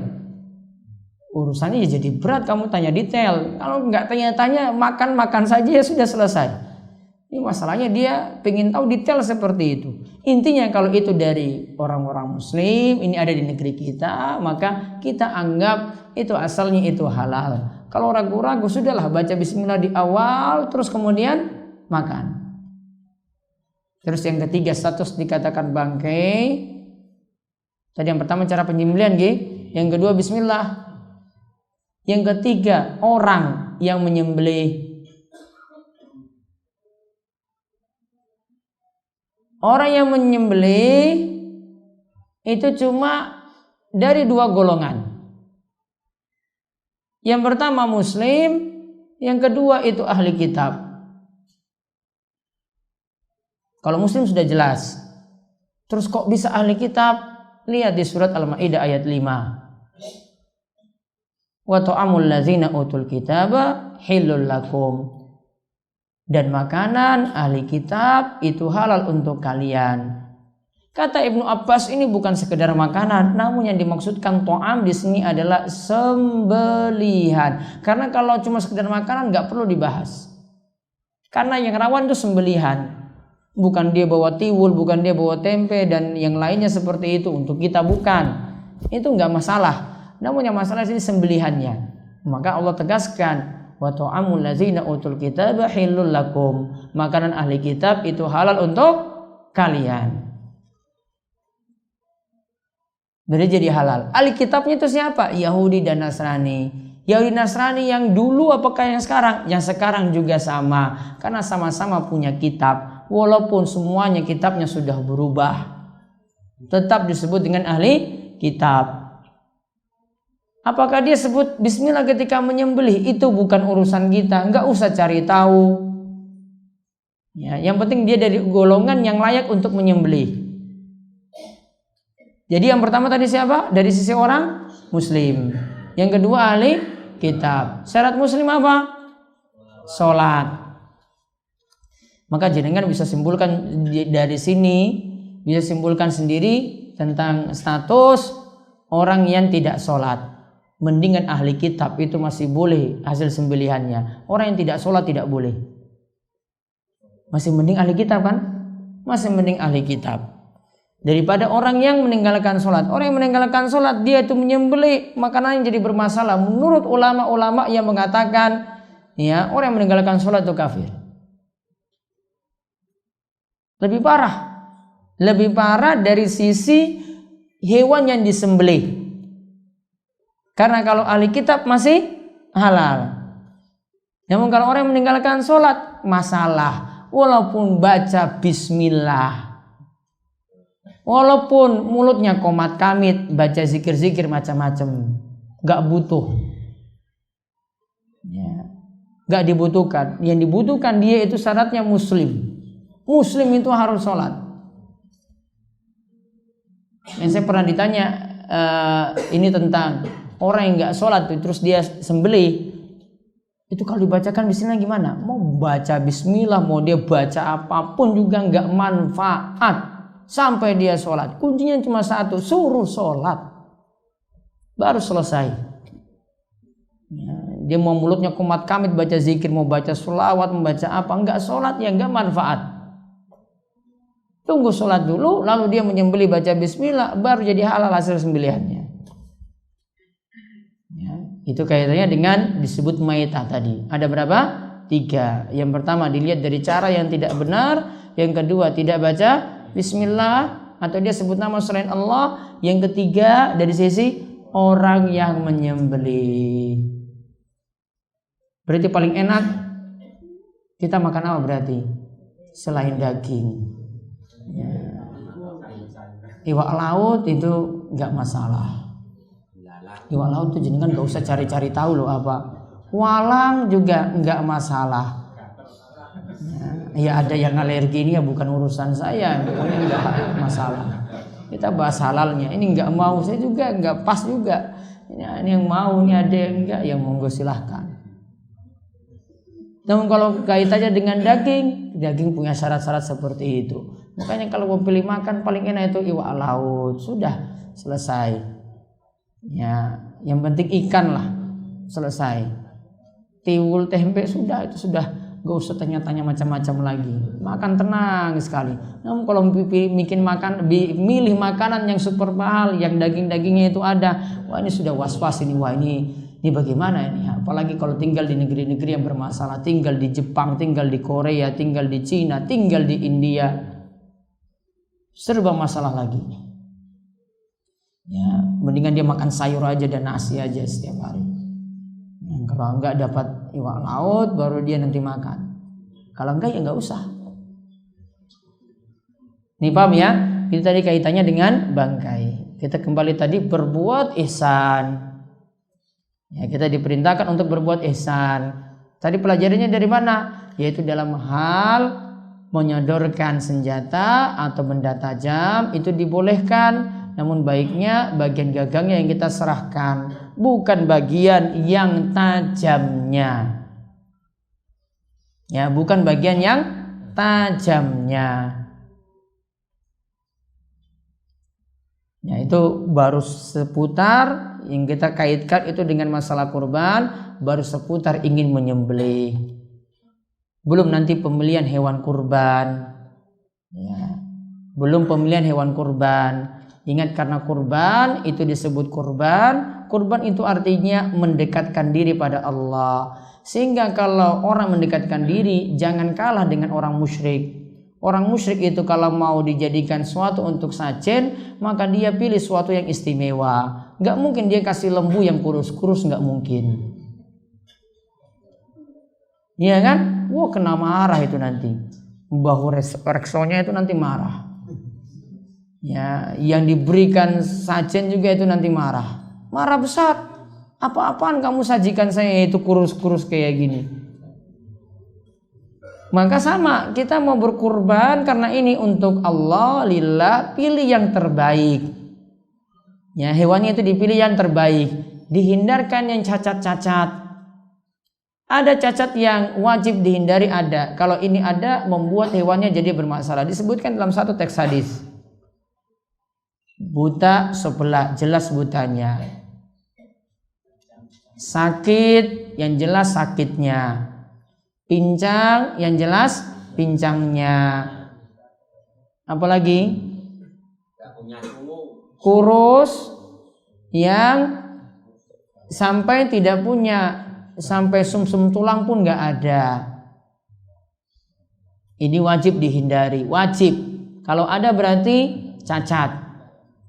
Urusannya ya jadi berat kamu tanya detail. Kalau nggak tanya-tanya makan saja ya sudah selesai. Ini masalahnya dia pengen tahu detail seperti itu. Intinya kalau itu dari orang-orang muslim, ini ada di negeri kita, maka kita anggap itu asalnya itu halal. Kalau ragu-ragu sudahlah baca bismillah di awal terus kemudian makan. Terus yang ketiga, status dikatakan bangkai. Tadi yang pertama cara penyembelihan, yang kedua bismillah. Yang ketiga, orang yang menyembelih. Orang yang menyembelih itu cuma dari dua golongan. Yang pertama muslim, yang kedua itu ahli kitab. Kalau muslim sudah jelas. Terus kok bisa ahli kitab? Lihat di surat Al-Maidah ayat 5. Wa ta'amul ladzina utul kitaba hillul lakum. Dan makanan ahli kitab itu halal untuk kalian. Kata Ibnu Abbas, ini bukan sekedar makanan, namun yang dimaksudkan to'am di sini adalah sembelihan. Karena kalau cuma sekedar makanan nggak perlu dibahas. Karena yang rawan itu sembelihan. Bukan dia bawa tiwul, bukan dia bawa tempe dan yang lainnya seperti itu. Untuk kita bukan. Itu nggak masalah. Namun yang masalah di sini sembelihannya. Maka Allah tegaskan, wa ta'amul ladzina utul kitaba hillul lakum. Makanan ahli kitab itu halal untuk kalian. Berarti jadi halal. Ahli kitabnya itu siapa? Yahudi dan Nasrani. Yahudi Nasrani yang dulu apakah yang sekarang? Yang sekarang juga sama. Karena sama-sama punya kitab. Walaupun semuanya kitabnya sudah berubah. Tetap disebut dengan ahli kitab. Apakah dia sebut bismillah ketika menyembelih? Itu bukan urusan kita. Enggak usah cari tahu. Ya, yang penting dia dari golongan yang layak untuk menyembelih. Jadi yang pertama tadi siapa? Dari sisi orang muslim. Yang kedua ahli kitab. Syarat muslim apa? Sholat. Maka jenengan bisa simpulkan dari sini, bisa simpulkan sendiri tentang status orang yang tidak sholat. Mendingan ahli kitab itu masih boleh hasil sembelihannya. Orang yang tidak sholat tidak boleh. Masih mending ahli kitab kan? Masih mending ahli kitab. Daripada orang yang meninggalkan sholat. Orang yang meninggalkan sholat, dia itu menyembelih, makanan yang jadi bermasalah. Menurut ulama-ulama yang mengatakan, ya, orang yang meninggalkan sholat itu kafir. Lebih parah. Lebih parah dari sisi hewan yang disembelih. Karena kalau ahli kitab masih halal. Namun kalau orang yang meninggalkan sholat, masalah. Walaupun baca bismillah. Walaupun mulutnya komat kamit, baca zikir-zikir macam-macam, gak butuh, ya, gak dibutuhkan. Yang dibutuhkan dia itu syaratnya muslim. Muslim itu harus sholat. Yang saya pernah ditanya ini tentang orang yang gak sholat terus dia sembelih. Itu kalau dibacakan bismillah gimana? Mau baca bismillah, mau dia baca apapun juga gak manfaat. Sampai dia sholat. Kuncinya cuma satu. Suruh sholat. Baru selesai. Ya, dia mau mulutnya kumat kamit baca zikir. Mau baca sholawat. Membaca apa. Enggak sholat ya enggak manfaat. Tunggu sholat dulu. Lalu dia menyembelih baca bismillah. Baru jadi halal hasil sembelihannya. Ya, itu kaitannya dengan disebut maitah tadi. Ada berapa? 3. Yang pertama dilihat dari cara yang tidak benar. Yang kedua tidak baca bismillah atau dia sebut nama selain Allah. Yang ketiga dari sisi orang yang menyembelih. Berarti paling enak kita makan apa berarti? Selain daging. Ya. Iwak laut itu nggak masalah. Iwak laut itu jenengan nggak usah cari-cari tahu loh apa. Walang juga nggak masalah. Ya ada yang alergi ini ya bukan urusan saya, pokoknya enggak masalah. Kita bahas halalnya. Ini enggak mau, saya juga enggak pas juga. Ini yang mau, ini ada yang enggak, yang monggo silahkan. Namun kalau kaitannya dengan daging punya syarat-syarat seperti itu. Makanya kalau mau pilih makan paling enak itu iwak laut, sudah selesai. Ya, yang penting ikan lah, selesai. Tiwul, tempe sudah itu sudah. Gak usah tanya-tanya macam-macam lagi. Makan tenang sekali. Namun kalau milih makanan yang super mahal, yang daging-dagingnya itu ada, wah ini sudah was-was ini. Wah ini bagaimana ini? Apalagi kalau tinggal di negeri-negeri yang bermasalah, tinggal di Jepang, tinggal di Korea, tinggal di Cina, tinggal di India, serba masalah lagi. Ya, mendingan dia makan sayur aja dan nasi aja setiap hari. Kalau enggak dapat iwak laut baru dia nanti makan. Kalau enggak ya enggak usah. Ini paham ya? Itu tadi kaitannya dengan bangkai. Kita kembali tadi berbuat ihsan. Ya, kita diperintahkan untuk berbuat ihsan. Tadi pelajarannya dari mana? Yaitu dalam hal menyodorkan senjata atau benda tajam itu dibolehkan, namun baiknya bagian gagangnya yang kita serahkan, bukan bagian yang tajamnya. Ya, bukan bagian yang tajamnya. Ya, itu baru seputar yang kita kaitkan itu dengan masalah kurban, baru seputar ingin menyembelih. Belum nanti pembelian hewan kurban. Ya, belum pembelian hewan kurban. Ingat, karena kurban itu disebut kurban. Kurban itu artinya mendekatkan diri pada Allah. Sehingga kalau orang mendekatkan diri, jangan kalah dengan orang musyrik. Orang musyrik itu kalau mau dijadikan suatu untuk sajen, maka dia pilih suatu yang istimewa. Gak mungkin dia kasih lembu yang kurus-kurus, gak mungkin. Iya kan? Wah, kena marah itu nanti. Bahu reksonya itu nanti marah. Ya, yang diberikan sajen juga itu nanti marah. Marah besar. Apa-apaan kamu sajikan saya itu kurus-kurus kayak gini. Maka sama, kita mau berkurban karena ini untuk Allah, lillah, pilih yang terbaik. Ya, hewannya itu dipilih yang terbaik. Dihindarkan yang cacat-cacat. Ada cacat yang wajib dihindari, ada. Kalau ini ada, membuat hewannya jadi bermasalah. Disebutkan dalam satu teks hadis. Buta sebelah, jelas butanya. Sakit, yang jelas sakitnya. Pincang, yang jelas pincangnya. Apalagi? Kurus, yang sampai tidak punya, sampai sumsum tulang pun gak ada. Ini wajib dihindari, wajib. Kalau ada berarti cacat.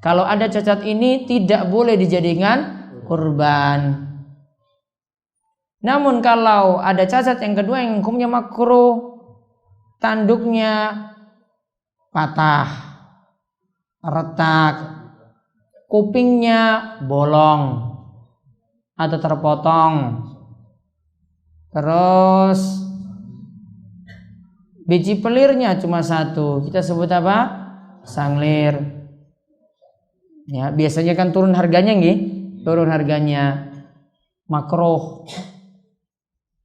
Kalau ada cacat ini tidak boleh dijadikan kurban. Namun kalau ada cacat yang kedua yang hukumnya makruh, tanduknya patah, retak, kupingnya bolong atau terpotong, terus biji pelirnya cuma satu, kita sebut apa? Sanglir. Ya, biasanya kan turun harganya nggih, turun harganya. Makruh.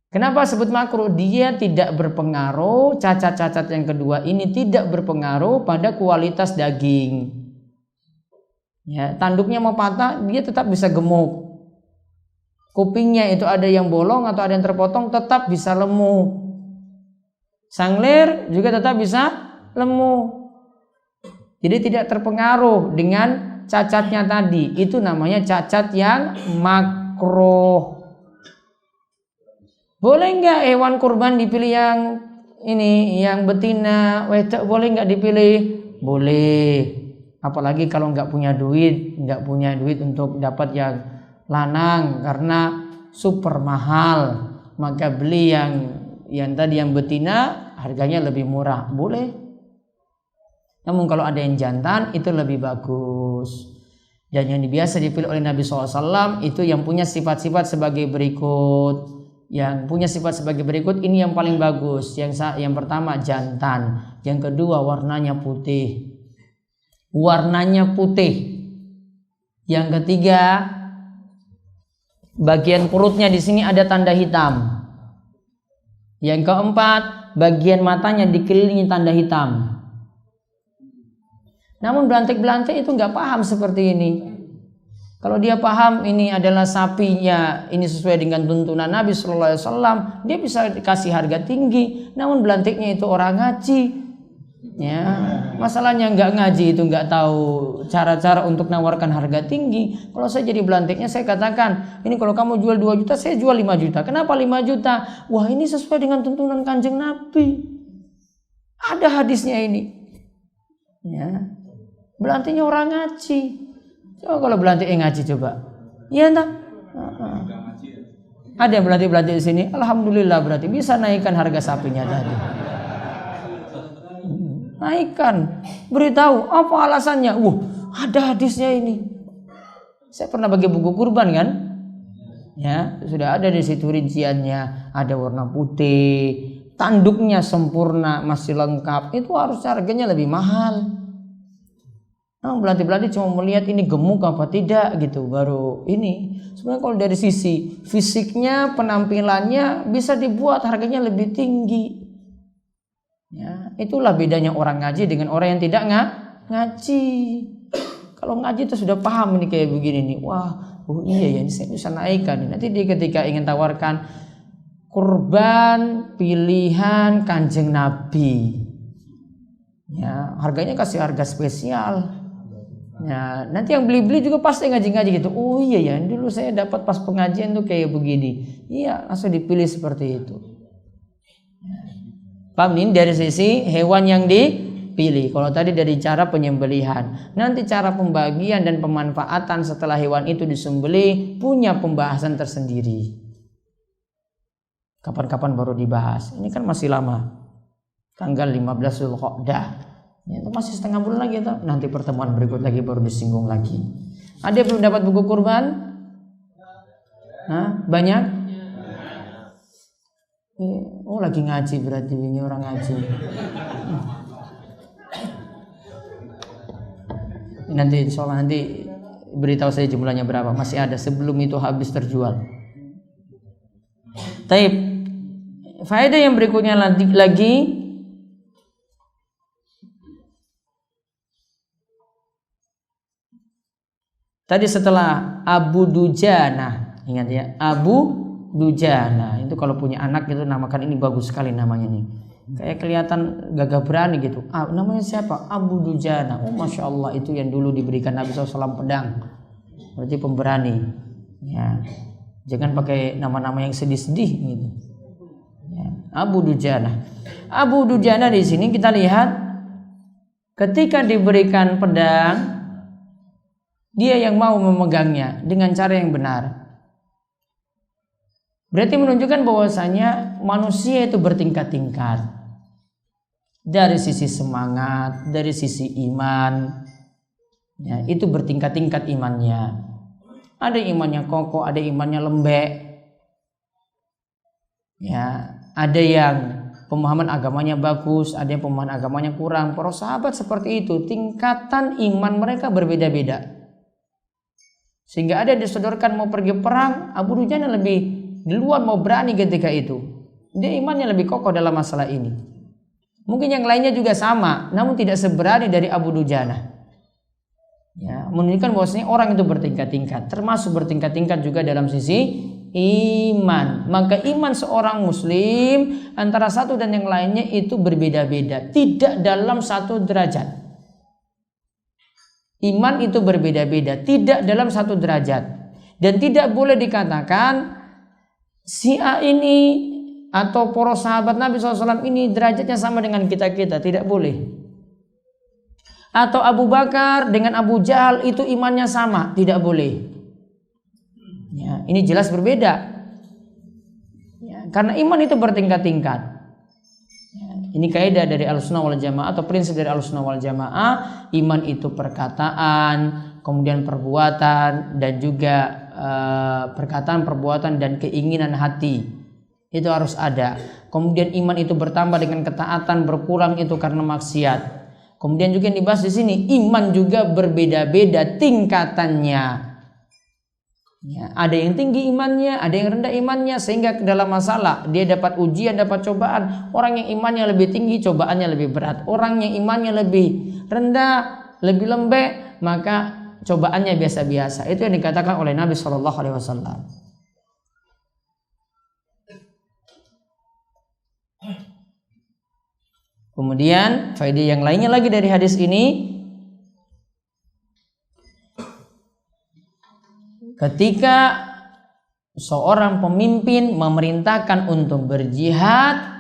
Kenapa sebut makruh? Dia tidak berpengaruh, cacat-cacat yang kedua ini tidak berpengaruh pada kualitas daging. Ya, tanduknya mau patah, dia tetap bisa gemuk. Kupingnya itu ada yang bolong atau ada yang terpotong, tetap bisa lemu. Sanglir juga tetap bisa lemu. Jadi tidak terpengaruh dengan cacatnya tadi. Itu namanya cacat yang makruh. Boleh nggak hewan kurban dipilih yang ini, yang betina, wedok, boleh nggak dipilih? Boleh. Apalagi kalau nggak punya duit untuk dapat yang lanang karena super mahal, maka beli yang tadi yang betina harganya lebih murah, boleh. Namun kalau ada yang jantan itu lebih bagus. Dan yang biasa dipilih oleh Nabi SAW itu yang punya sifat-sifat sebagai berikut. Yang punya sifat sebagai berikut ini yang paling bagus. Yang pertama jantan, yang kedua warnanya putih. Warnanya putih. Yang ketiga bagian perutnya di sini ada tanda hitam. Yang keempat bagian matanya dikelilingi tanda hitam. Namun belantik-belantik itu nggak paham seperti ini. Kalau dia paham ini adalah sapinya, ini sesuai dengan tuntunan Nabi Sallallahu Alaihi Wasallam, dia bisa dikasih harga tinggi. Namun belantiknya itu orang ngaji, ya masalahnya nggak ngaji itu nggak tahu cara-cara untuk nawarkan harga tinggi. Kalau saya jadi belantiknya saya katakan, ini kalau kamu jual 2 juta, saya jual 5 juta. Kenapa 5 juta? Wah, ini sesuai dengan tuntunan Kanjeng Nabi. Ada hadisnya ini. Ya. Belantiknya orang ngaji. Coba kalau belantik yang ngaji coba. Iya entah. Ada yang belantik-belantik di sini. Alhamdulillah berarti bisa naikkan harga sapinya tadi. Naikkan. Beritahu apa alasannya. Ada hadisnya ini. Saya pernah bagi buku kurban kan? Ya, sudah ada di situ rinciannya. Ada warna putih, tanduknya sempurna, masih lengkap, itu harus harganya lebih mahal. Nah, belati-belati cuma melihat ini gemuk apa tidak gitu, baru ini. Sebenarnya kalau dari sisi fisiknya, penampilannya bisa dibuat harganya lebih tinggi. Ya, itulah bedanya orang ngaji dengan orang yang tidak ngaji. Kalau ngaji itu sudah paham ini kayak begini nih. Wah, oh iya ya, ini saya bisa naikkan. Nanti dia ketika ingin tawarkan kurban pilihan Kanjeng Nabi, ya harganya kasih harga spesial. Ya, nanti yang beli-beli juga pasti ngaji-ngaji gitu. Oh iya ya, dulu saya dapat pas pengajian tuh kayak begini. Iya, langsung dipilih seperti itu. Paham nih dari sisi hewan yang dipilih. Kalau tadi dari cara penyembelihan, nanti cara pembagian dan pemanfaatan setelah hewan itu disembelih punya pembahasan tersendiri. Kapan-kapan baru dibahas. Ini kan masih lama. Tanggal 15 Zulqa'dah. Ya, itu masih setengah bulan lagi tuh. Nanti pertemuan berikut lagi baru disinggung lagi. Ada yang belum dapat buku kurban? Hah? Banyak? Oh lagi ngaji berarti ini orang ngaji. Nanti insya Allah nanti beritahu saya jumlahnya berapa. Masih ada sebelum itu habis terjual. Taib. Faedah yang berikutnya lagi tadi setelah Abu Dujana, ingat ya, Abu Dujana itu kalau punya anak itu namakan, ini bagus sekali namanya nih. Kayak kelihatan gagah berani gitu. Namanya siapa? Abu Dujana. Oh masya Allah, itu yang dulu diberikan Nabi SAW pedang. Berarti pemberani. Ya, jangan pakai nama-nama yang sedih-sedih gitu. Ya, Abu Dujana. Abu Dujana di sini kita lihat ketika diberikan pedang, dia yang mau memegangnya dengan cara yang benar. Berarti menunjukkan bahwasanya manusia itu bertingkat-tingkat. Dari sisi semangat, dari sisi iman. Ya, itu bertingkat-tingkat imannya. Ada imannya kokoh, ada imannya lembek. Ya, ada yang pemahaman agamanya bagus, ada yang pemahaman agamanya kurang. Para sahabat seperti itu, tingkatan iman mereka berbeda-beda. Sehingga ada yang disodorkan mau pergi perang, Abu Dujana lebih duluan mau berani ketika itu. Dia imannya lebih kokoh dalam masalah ini. Mungkin yang lainnya juga sama, namun tidak seberani dari Abu Dujana. Ya, menunjukkan bahwasanya orang itu bertingkat-tingkat, termasuk bertingkat-tingkat juga dalam sisi iman. Maka iman seorang muslim antara satu dan yang lainnya itu berbeda-beda, tidak dalam satu derajat. Iman itu berbeda-beda, tidak dalam satu derajat. Dan tidak boleh dikatakan si A ini atau para sahabat Nabi SAW ini derajatnya sama dengan kita-kita. Tidak boleh. Atau Abu Bakar dengan Abu Jahal itu imannya sama. Tidak boleh. Ya, ini jelas berbeda. Ya, karena iman itu bertingkat-tingkat. Ya, ini kaidah dari Ahlussunnah wal Jamaah atau prinsip dari Ahlussunnah wal Jamaah. Iman itu perkataan, kemudian perbuatan, dan juga perkataan, perbuatan, dan keinginan hati. Itu harus ada. Kemudian iman itu bertambah dengan ketaatan, berkurang itu karena maksiat. Kemudian juga yang dibahas di sini, iman juga berbeda-beda tingkatannya. Ya, ada yang tinggi imannya, ada yang rendah imannya, sehingga dalam masalah dia dapat ujian, dapat cobaan. Orang yang imannya lebih tinggi, cobaannya lebih berat. Orang yang imannya lebih rendah, lebih lembek, maka cobaannya biasa-biasa. Itu yang dikatakan oleh Nabi SAW. Kemudian faedah yang lainnya lagi dari hadis ini, ketika seorang pemimpin memerintahkan untuk berjihad,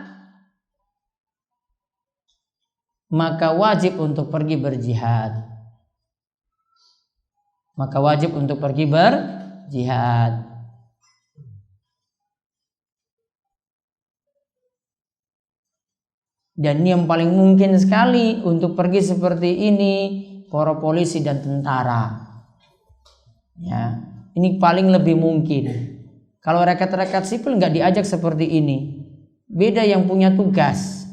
maka wajib untuk pergi berjihad. Maka wajib untuk pergi berjihad. Dan ini yang paling mungkin sekali untuk pergi seperti ini para polisi dan tentara. Ya, ini paling lebih mungkin. Kalau rakyat-rakyat sipil nggak diajak seperti ini. beda yang punya tugas.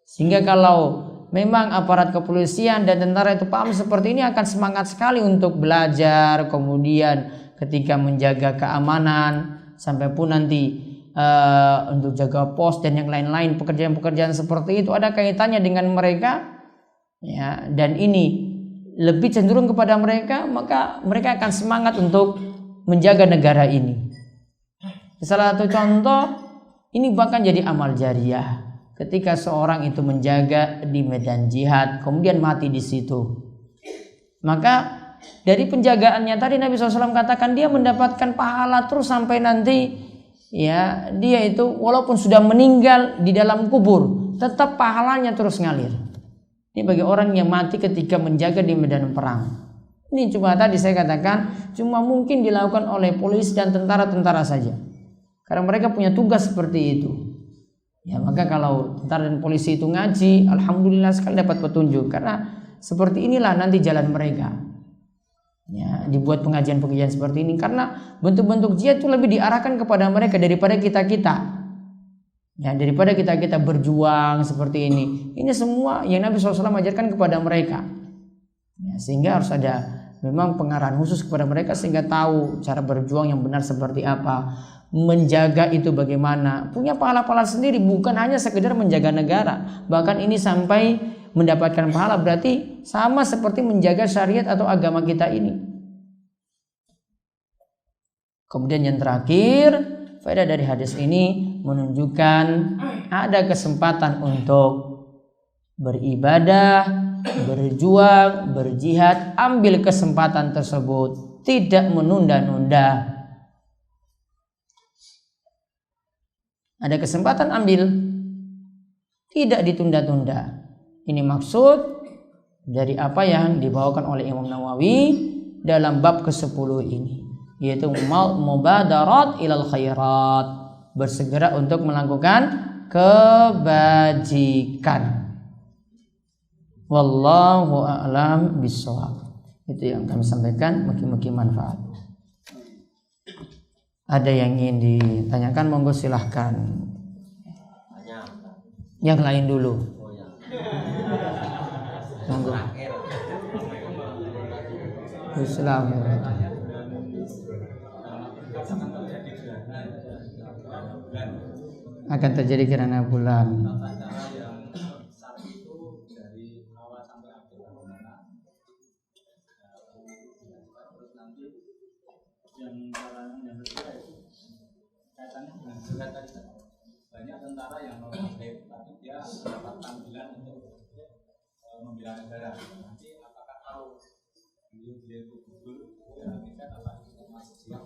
Sehingga kalau memang aparat kepolisian dan tentara itu paham seperti ini, akan semangat sekali untuk belajar, kemudian ketika menjaga keamanan, sampai pun nanti untuk jaga pos dan yang lain-lain, pekerjaan-pekerjaan seperti itu ada kaitannya dengan mereka, ya, dan ini lebih cenderung kepada mereka, maka mereka akan semangat untuk menjaga negara ini. Salah satu contoh, ini bahkan jadi amal jariah. Ketika seorang itu menjaga di medan jihad, kemudian mati di situ, maka dari penjagaannya tadi Nabi SAW katakan dia mendapatkan pahala terus sampai nanti, ya, dia itu walaupun sudah meninggal di dalam kubur, tetap pahalanya terus ngalir. Ini bagi orang yang mati ketika menjaga di medan perang. Ini cuma tadi saya katakan cuma mungkin dilakukan oleh polisi dan tentara-tentara saja, karena mereka punya tugas seperti itu. Ya, maka kalau tentara dan polisi itu ngaji, alhamdulillah sekali dapat petunjuk, karena seperti inilah nanti jalan mereka. Ya, dibuat pengajian-pengajian seperti ini karena bentuk-bentuk jihad itu lebih diarahkan kepada mereka daripada kita-kita. Ya, daripada kita-kita berjuang seperti ini. Ini semua yang Nabi SAW ajarkan kepada mereka. Ya, sehingga harus ada memang pengarahan khusus kepada mereka sehingga tahu cara berjuang yang benar seperti apa, menjaga itu bagaimana, punya pahala-pahala sendiri, bukan hanya sekedar menjaga negara. Bahkan ini sampai mendapatkan pahala, berarti sama seperti menjaga syariat atau agama kita ini. Kemudian yang terakhir, faedah dari hadis ini menunjukkan ada kesempatan untuk beribadah, berjuang, berjihad. Ambil kesempatan tersebut, tidak menunda-nunda. Ada kesempatan ambil, tidak ditunda-tunda. Ini maksud dari apa yang dibawakan oleh Imam Nawawi dalam bab ke-10 ini, yaitu mubadarat ilal khairat, bersegera untuk melakukan kebajikan. Wallahu a'lam bishawab. Itu yang kami sampaikan, mugi-mugi manfaat. Ada yang ingin ditanyakan, monggo silahkan. Yang lain dulu. Monggo. Islam. Akan terjadi gerhana bulan. Banyak tentara yang mengaktif, tapi dia mendapat panggilan untuk membela negara. Nanti apakah tahu beliau itu gugur apa itu masih siap?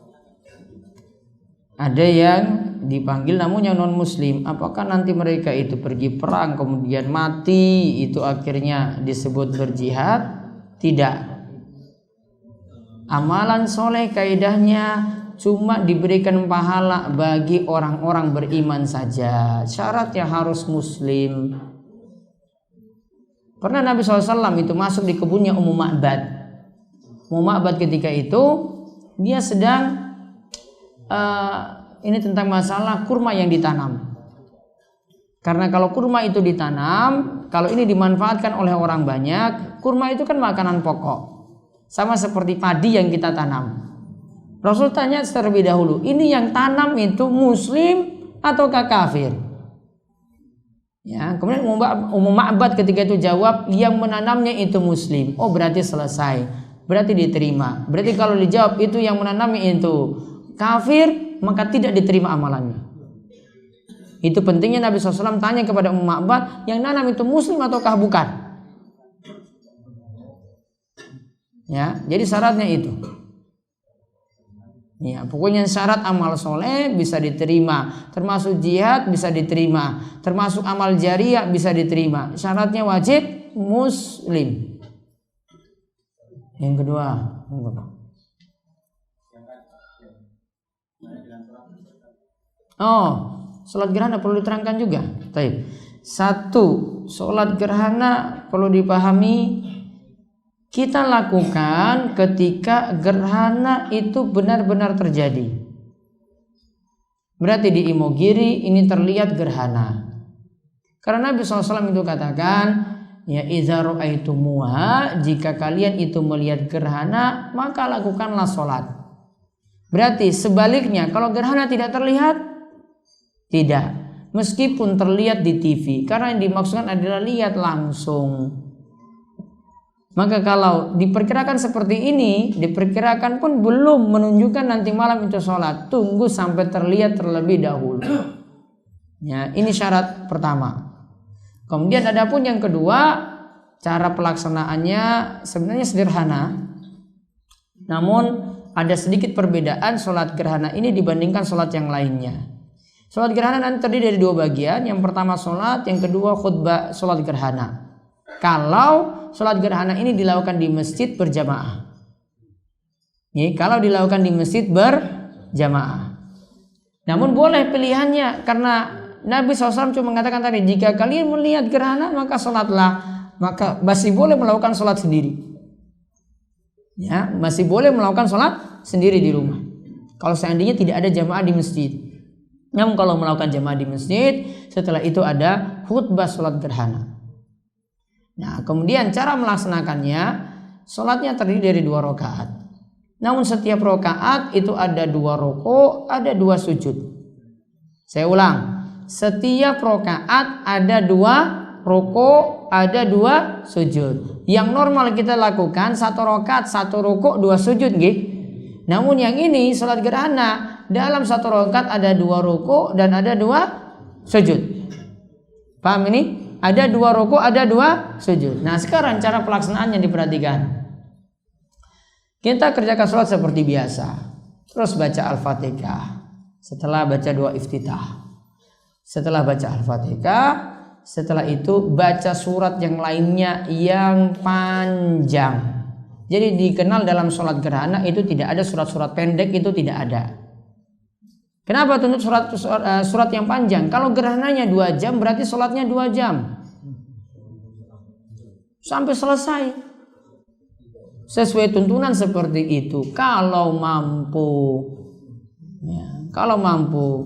Ada yang dipanggil namun yang non muslim, apakah nanti mereka itu pergi perang kemudian mati itu akhirnya disebut berjihad? Tidak. Amalan soleh kaidahnya cuma diberikan pahala bagi orang-orang beriman saja. Syaratnya harus muslim. Pernah Nabi SAW itu masuk di kebunnya Ummu Ma'bad. Ummu Ma'bad ketika itu dia sedang ini tentang masalah kurma yang ditanam. Karena kalau kurma itu ditanam, kalau ini dimanfaatkan oleh orang banyak, kurma itu kan makanan pokok. Sama seperti padi yang kita tanam. Rasul tanya terlebih dahulu, ini yang tanam itu muslim ataukah kafir? Ya, kemudian Ummu Ma'bad ketika itu jawab, yang menanamnya itu muslim. Oh, berarti selesai. Berarti diterima. Berarti kalau dijawab itu yang menanamnya itu kafir, maka tidak diterima amalannya. Itu pentingnya Nabi SAW tanya kepada Ummu Ma'bad, yang nanam itu muslim ataukah bukan? Ya, jadi syaratnya itu. Ya, pokoknya syarat amal soleh bisa diterima, termasuk jihad bisa diterima, termasuk amal jariah bisa diterima. Syaratnya wajib muslim. Yang kedua, sholat gerhana perlu diterangkan juga. Baik. Satu, sholat gerhana perlu dipahami. Kita lakukan ketika gerhana itu benar-benar terjadi. Berarti di Imogiri ini terlihat gerhana. Karena Nabi SAW itu katakan, ya idza ra'aitumuha, jika kalian itu melihat gerhana maka lakukanlah sholat. Berarti sebaliknya, kalau gerhana tidak terlihat, tidak, meskipun terlihat di TV, karena yang dimaksudkan adalah lihat langsung. Maka kalau diperkirakan seperti ini, diperkirakan pun belum menunjukkan nanti malam itu sholat, tunggu sampai terlihat terlebih dahulu. Ya, ini syarat pertama. Kemudian adapun yang kedua, cara pelaksanaannya sebenarnya sederhana, namun ada sedikit perbedaan sholat gerhana ini dibandingkan sholat yang lainnya. Sholat gerhana nanti terdiri dari dua bagian, yang pertama sholat, yang kedua khutbah sholat gerhana. Kalau sholat gerhana ini dilakukan di masjid berjamaah, kalau dilakukan di masjid berjamaah. Namun boleh pilihannya, karena Nabi SAW cuma mengatakan tadi, jika kalian melihat gerhana maka sholatlah, maka masih boleh melakukan sholat sendiri. Ya, masih boleh melakukan sholat sendiri di rumah. Kalau seandainya tidak ada jamaah di masjid. Namun kalau melakukan jamaah di masjid, setelah itu ada khutbah sholat gerhana. Nah, kemudian cara melaksanakannya, sholatnya terdiri dari 2 rakaat. Namun setiap rakaat itu ada 2 rukuk, ada 2 sujud. Saya ulang, setiap rakaat ada 2 rukuk, ada 2 sujud. Yang normal kita lakukan 1 rakaat, 1 rukuk, 2 sujud, nggih. Namun yang ini sholat gerhana, dalam 1 rakaat ada 2 rukuk dan ada 2 sujud. Paham ini? Ada 2 rukuk, ada 2 sujud. Nah, sekarang cara pelaksanaannya diperhatikan. Kita kerjakan sholat seperti biasa. Terus baca Al-Fatihah. Setelah baca doa iftitah. Setelah baca Al-Fatihah, setelah itu baca surat yang lainnya yang panjang. Jadi dikenal dalam sholat gerhana itu tidak ada surat-surat pendek, itu tidak ada. Kenapa tuntut surat yang panjang? Kalau gerhananya 2 jam berarti sholatnya 2 jam sampai selesai. Sesuai tuntunan seperti itu. Kalau mampu,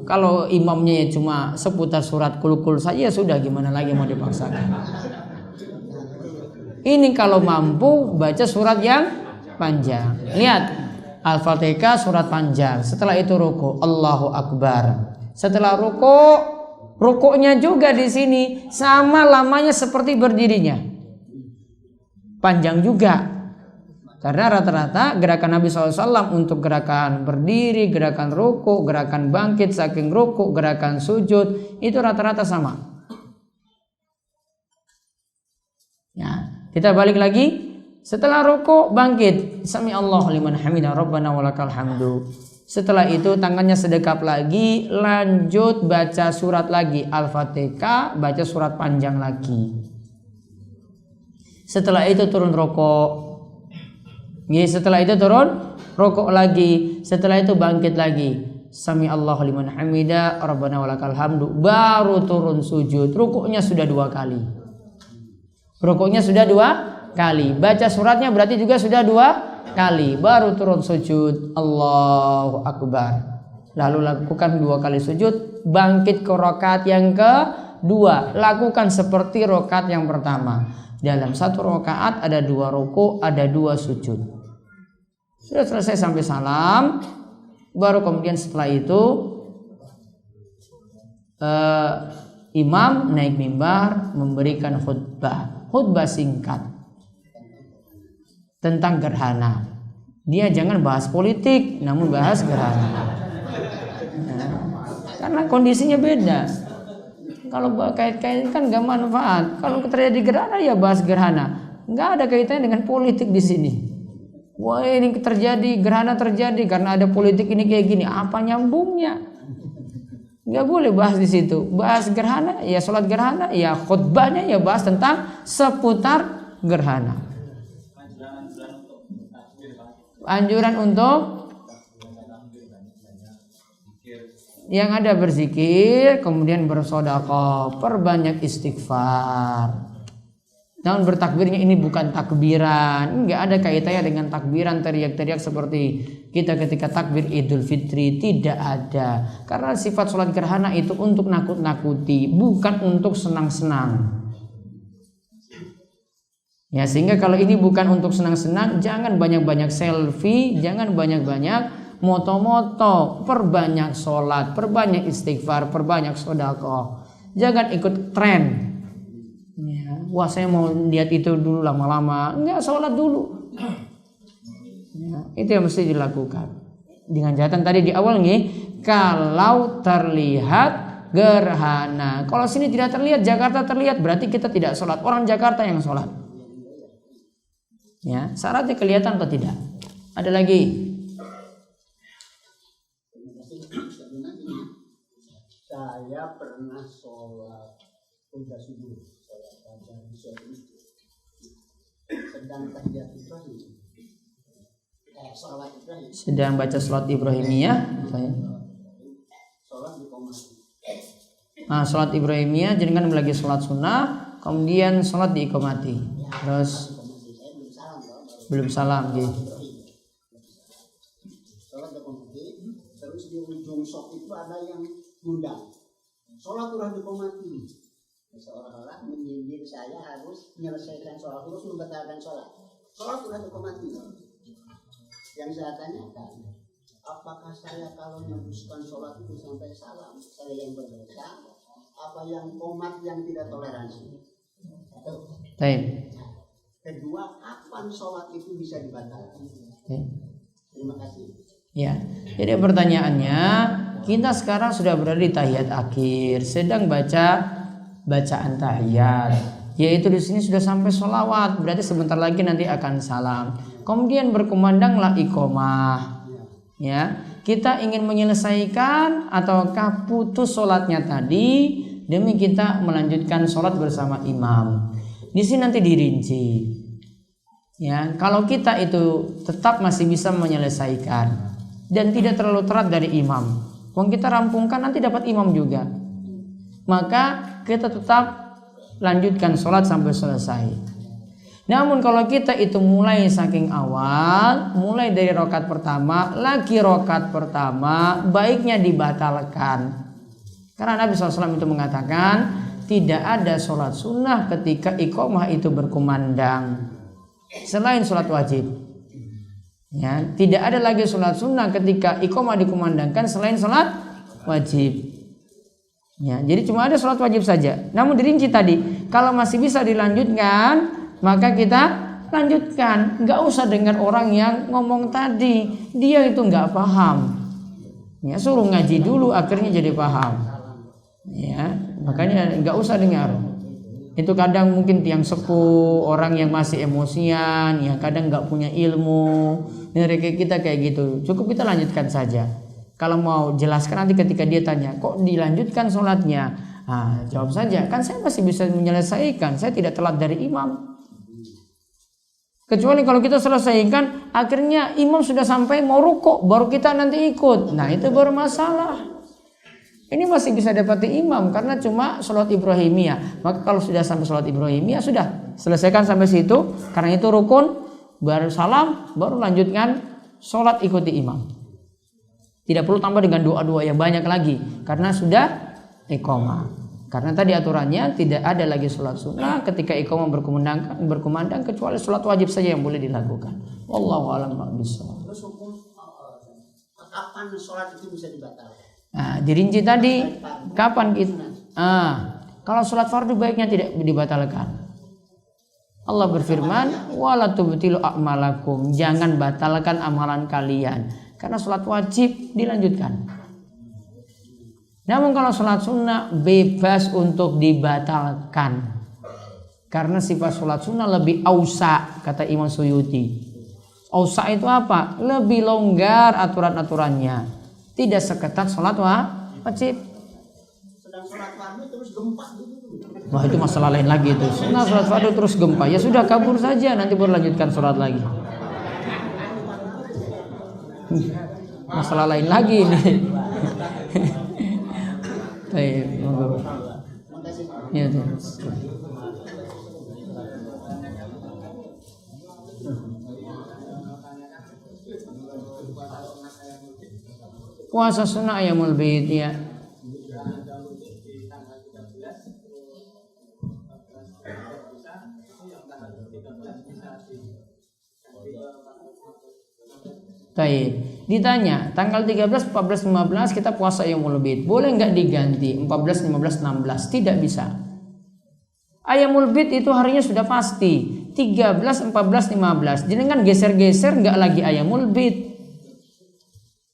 kalau imamnya ya cuma seputar surat kulkul saja sudah, gimana lagi mau dipaksakan. Ini kalau mampu baca surat yang panjang. Lihat, Al-Fatihah surat panjang. Setelah itu ruku, Allahu Akbar. Setelah ruku, rukuknya juga di sini sama lamanya seperti berdirinya. Panjang juga. Karena rata-rata gerakan Nabi SAW untuk gerakan berdiri, gerakan ruku, gerakan bangkit saking ruku, gerakan sujud, itu rata-rata sama. Ya, kita balik lagi. Setelah ruku bangkit, sami Allahu liman hamidah, rabbana walakal hamdu. Setelah itu tangannya sedekap lagi, lanjut baca surat lagi, Al-Fatihah, baca surat panjang lagi. Setelah itu turun rukuk. Setelah itu turun rukuk lagi. Setelah itu bangkit lagi, sami Allahu liman hamidah, rabbana walakal hamdu. Baru turun sujud. Rukuknya sudah 2 kali. Rukuknya sudah 2 kali. Baca suratnya berarti juga sudah 2 kali. Baru turun sujud, Allahu Akbar. Lalu lakukan 2 kali sujud, bangkit ke rakaat yang kedua. Lakukan seperti rakaat yang pertama. Dalam 1 rakaat ada 2 ruku, ada 2 sujud. Sudah selesai sampai salam. Baru kemudian setelah itu imam naik mimbar memberikan khutbah singkat tentang gerhana. Dia jangan bahas politik, namun bahas gerhana. Nah, karena kondisinya beda. Kalau kait-kait kan gak manfaat. Kalau terjadi gerhana ya bahas gerhana. Nggak ada kaitannya dengan politik di sini. Wah, ini terjadi gerhana terjadi karena ada politik ini kayak gini. Apa nyambungnya? Nggak boleh bahas di situ. Bahas gerhana ya sholat gerhana, ya khutbahnya ya bahas tentang seputar gerhana. Anjuran untuk yang ada berzikir, kemudian bersedekah, perbanyak istighfar. Namun bertakbirnya ini bukan takbiran, enggak ada kaitannya dengan takbiran teriak-teriak seperti kita ketika takbir Idul Fitri, tidak ada. Karena sifat sholat gerhana itu untuk nakut-nakuti, bukan untuk senang-senang. Ya, sehingga kalau ini bukan untuk senang-senang, jangan banyak-banyak selfie, jangan banyak-banyak moto-moto, perbanyak sholat, perbanyak istighfar, perbanyak sedekah. Jangan ikut tren. Ya, wah saya mau lihat itu dulu lama-lama, enggak, sholat dulu. Ya, itu yang mesti dilakukan. Dengan catatan tadi di awal nih, kalau terlihat gerhana. Kalau sini tidak terlihat, Jakarta terlihat, berarti kita tidak sholat. Orang Jakarta yang sholat. Ya, syaratnya kelihatan atau tidak? Ada lagi? Saya pernah sholat udah subuh, sholat fajar di suatu masjid. Sedang tahiyat Ibrahim. Sholat Ibrahim. Sedang baca sholat Ibrahimiyah. Sholat dikomati. Nah, sholat Ibrahimiyah jadi kan lagi sholat sunnah, kemudian sholat diikomati. Terus belum salam gitu. Sholat dikomati, terus di ujung shop itu ada yang ngundang. Sholat udah dikomati. Seolah-olah menyindir saya harus menyelesaikan sholat, terus membatalkan sholat. Sholat udah dikomati. Yang saya tanyakan, apakah saya kalau meneruskan sholat itu sampai salam, saya yang berdosa, apa yang komat yang tidak toleransi? Baik. Kedua, kapan sholat itu bisa dibatalkan? Terima kasih. Ya, jadi pertanyaannya, kita sekarang sudah berada di tahiyat akhir, sedang baca bacaan tahiyat, yaitu di sini sudah sampai sholawat, berarti sebentar lagi nanti akan salam. Kemudian berkumandanglah iqomah. Ya, kita ingin menyelesaikan ataukah putus sholatnya tadi demi kita melanjutkan sholat bersama imam. Di sini nanti dirinci. Ya, kalau kita itu tetap masih bisa menyelesaikan dan tidak terlalu terat dari imam, kalau kita rampungkan nanti dapat imam juga, maka kita tetap lanjutkan sholat sampai selesai. Namun kalau kita itu mulai saking awal, mulai dari rakaat pertama, lagi rakaat pertama, baiknya dibatalkan. Karena Nabi SAW itu mengatakan tidak ada sholat sunnah ketika iqomah itu berkumandang selain sholat wajib. Ya, tidak ada lagi sholat sunnah ketika iqomah dikumandangkan selain sholat wajib. Ya, jadi cuma ada sholat wajib saja. Namun dirinci tadi, kalau masih bisa dilanjutkan, maka kita lanjutkan. Nggak usah dengar orang yang ngomong tadi, dia itu nggak paham. Ya, suruh ngaji dulu, akhirnya jadi paham. Ya, makanya nggak usah dengar. Itu kadang mungkin tiang sepuh, orang yang masih emosian, yang kadang nggak punya ilmu. Mereka kita kayak gitu. Cukup kita lanjutkan saja. Kalau mau jelaskan nanti ketika dia tanya, kok dilanjutkan sholatnya? Nah, jawab saja, kan saya masih bisa menyelesaikan, saya tidak telat dari imam. Kecuali kalau kita selesaikan, akhirnya imam sudah sampai mau rukuk, baru kita nanti ikut. Nah, itu baru masalah. Ini masih bisa dapati imam karena cuma sholat Ibrahimiyah. Maka kalau sudah sampai sholat Ibrahimiyah, sudah selesaikan sampai situ. Karena itu rukun, baru salam, baru lanjutkan sholat ikuti imam. Tidak perlu tambah dengan doa-doa yang banyak lagi karena sudah iqomah. Karena tadi aturannya tidak ada lagi sholat sunnah ketika iqomah berkumandang kecuali sholat wajib saja yang boleh dilakukan. Wallahu a'lam bishawab. Terus hukum kapan sholat itu bisa dibatalkan? Nah, dirinci tadi kapan kita? Kalau sholat fardu baiknya tidak dibatalkan. Allah berfirman, wala tubtilu a'malakum, jangan batalkan amalan kalian. Karena sholat wajib dilanjutkan. Namun kalau sholat sunnah bebas untuk dibatalkan. Karena sifat sholat sunnah lebih ausa, kata Imam Suyuti. Ausa itu apa? Lebih longgar aturan-aturannya. Tidak seketat sholat wajib. Sedang sholat fardu terus gempa gitu. Wah, itu masalah lain lagi itu. Nah, sholat fardu terus gempa. Ya sudah, kabur saja, nanti baru lanjutkan sholat lagi. Masalah lain lagi ini. Baik, monggo. Ya, puasa sunnah Ayyamul Bid ya. Baik, ditanya tanggal 13, 14, 15 kita puasa Ayyamul Bid, boleh nggak diganti 14, 15, 16? Tidak bisa. Ayyamul Bid itu harinya sudah pasti 13, 14, 15. Jangan geser-geser nggak lagi Ayyamul Bid.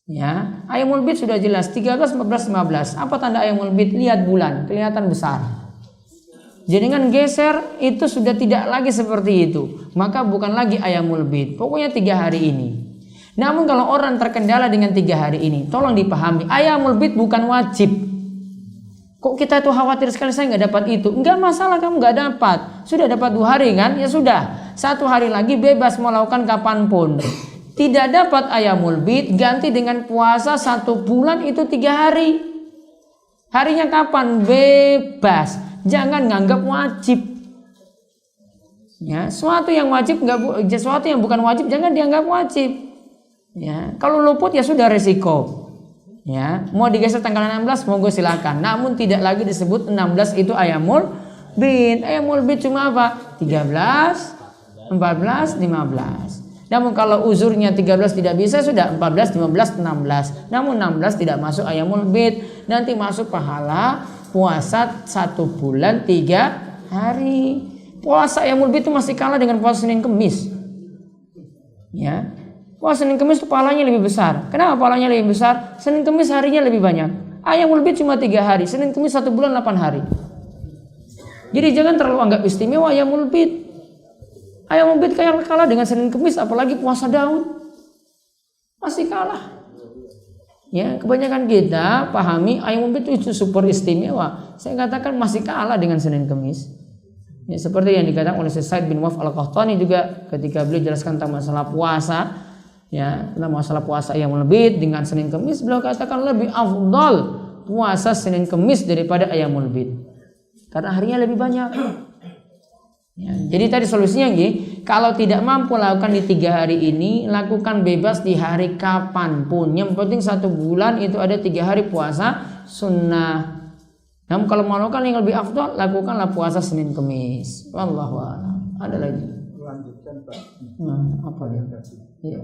Ya, Ayyamul Bid sudah jelas 13, 14, 15. Apa tanda Ayyamul Bid? Lihat bulan, kelihatan besar. Jangan geser, itu sudah tidak lagi seperti itu. Maka bukan lagi Ayyamul Bid. Pokoknya 3 hari ini. Namun kalau orang terkendala dengan 3 hari ini, tolong dipahami, Ayyamul Bid bukan wajib. Kok kita itu khawatir sekali saya nggak dapat itu? Nggak masalah kamu nggak dapat. Sudah dapat 2 hari kan? Ya sudah. 1 hari lagi bebas mau lakukan kapanpun. Tidak dapat Ayyamul Bid, ganti dengan puasa 1 bulan itu 3 hari. Harinya kapan? Bebas. Jangan nganggap wajib. Ya, sesuatu yang wajib sesuatu yang bukan wajib jangan dianggap wajib. Ya, kalau luput ya sudah resiko. Ya, mau digeser tanggal 16 monggo silakan. Namun tidak lagi disebut 16 itu Ayyamul Bid. Ayyamul Bid cuma apa? 13, 14, 15. Namun kalau uzurnya 13 tidak bisa sudah 14, 15, 16. Namun 16 tidak masuk Ayyamul Bid. Nanti masuk pahala puasa 1 bulan 3 hari. Puasa Ayyamul Bid itu masih kalah dengan puasa Senin Kemis. Ya. Puasa Senin Kemis itu pahalanya lebih besar. Kenapa pahalanya lebih besar? Senin Kemis harinya lebih banyak. Ayyamul Bid cuma 3 hari. Senin Kemis 1 bulan 8 hari. Jadi jangan terlalu anggap istimewa Ayyamul Bid. Ayyamul Bid kalah dengan Senin Kemis, apalagi puasa Daud. Masih kalah. Ya, kebanyakan kita pahami Ayyamul Bid itu super istimewa. Saya katakan masih kalah dengan Senin Kemis. Ya, seperti yang dikatakan oleh Said bin Waf Al-Qahtani juga ketika beliau jelaskan tentang masalah puasa, ya, tentang masalah puasa Ayyamul Bid dengan Senin Kemis, beliau katakan lebih afdal puasa Senin Kemis daripada Ayyamul Bid. Karena harinya lebih banyak. Ya, jadi tadi solusinya kalau tidak mampu lakukan di 3 hari ini, lakukan bebas di hari kapanpun. Yang penting 1 bulan itu ada 3 hari puasa sunnah. Namun kalau mau lakukan yang lebih afdal, lakukanlah puasa Senin Kemis. Wallahu a'lam. Ada lagi? Lanjutkan Pak. Apa ya? Iya.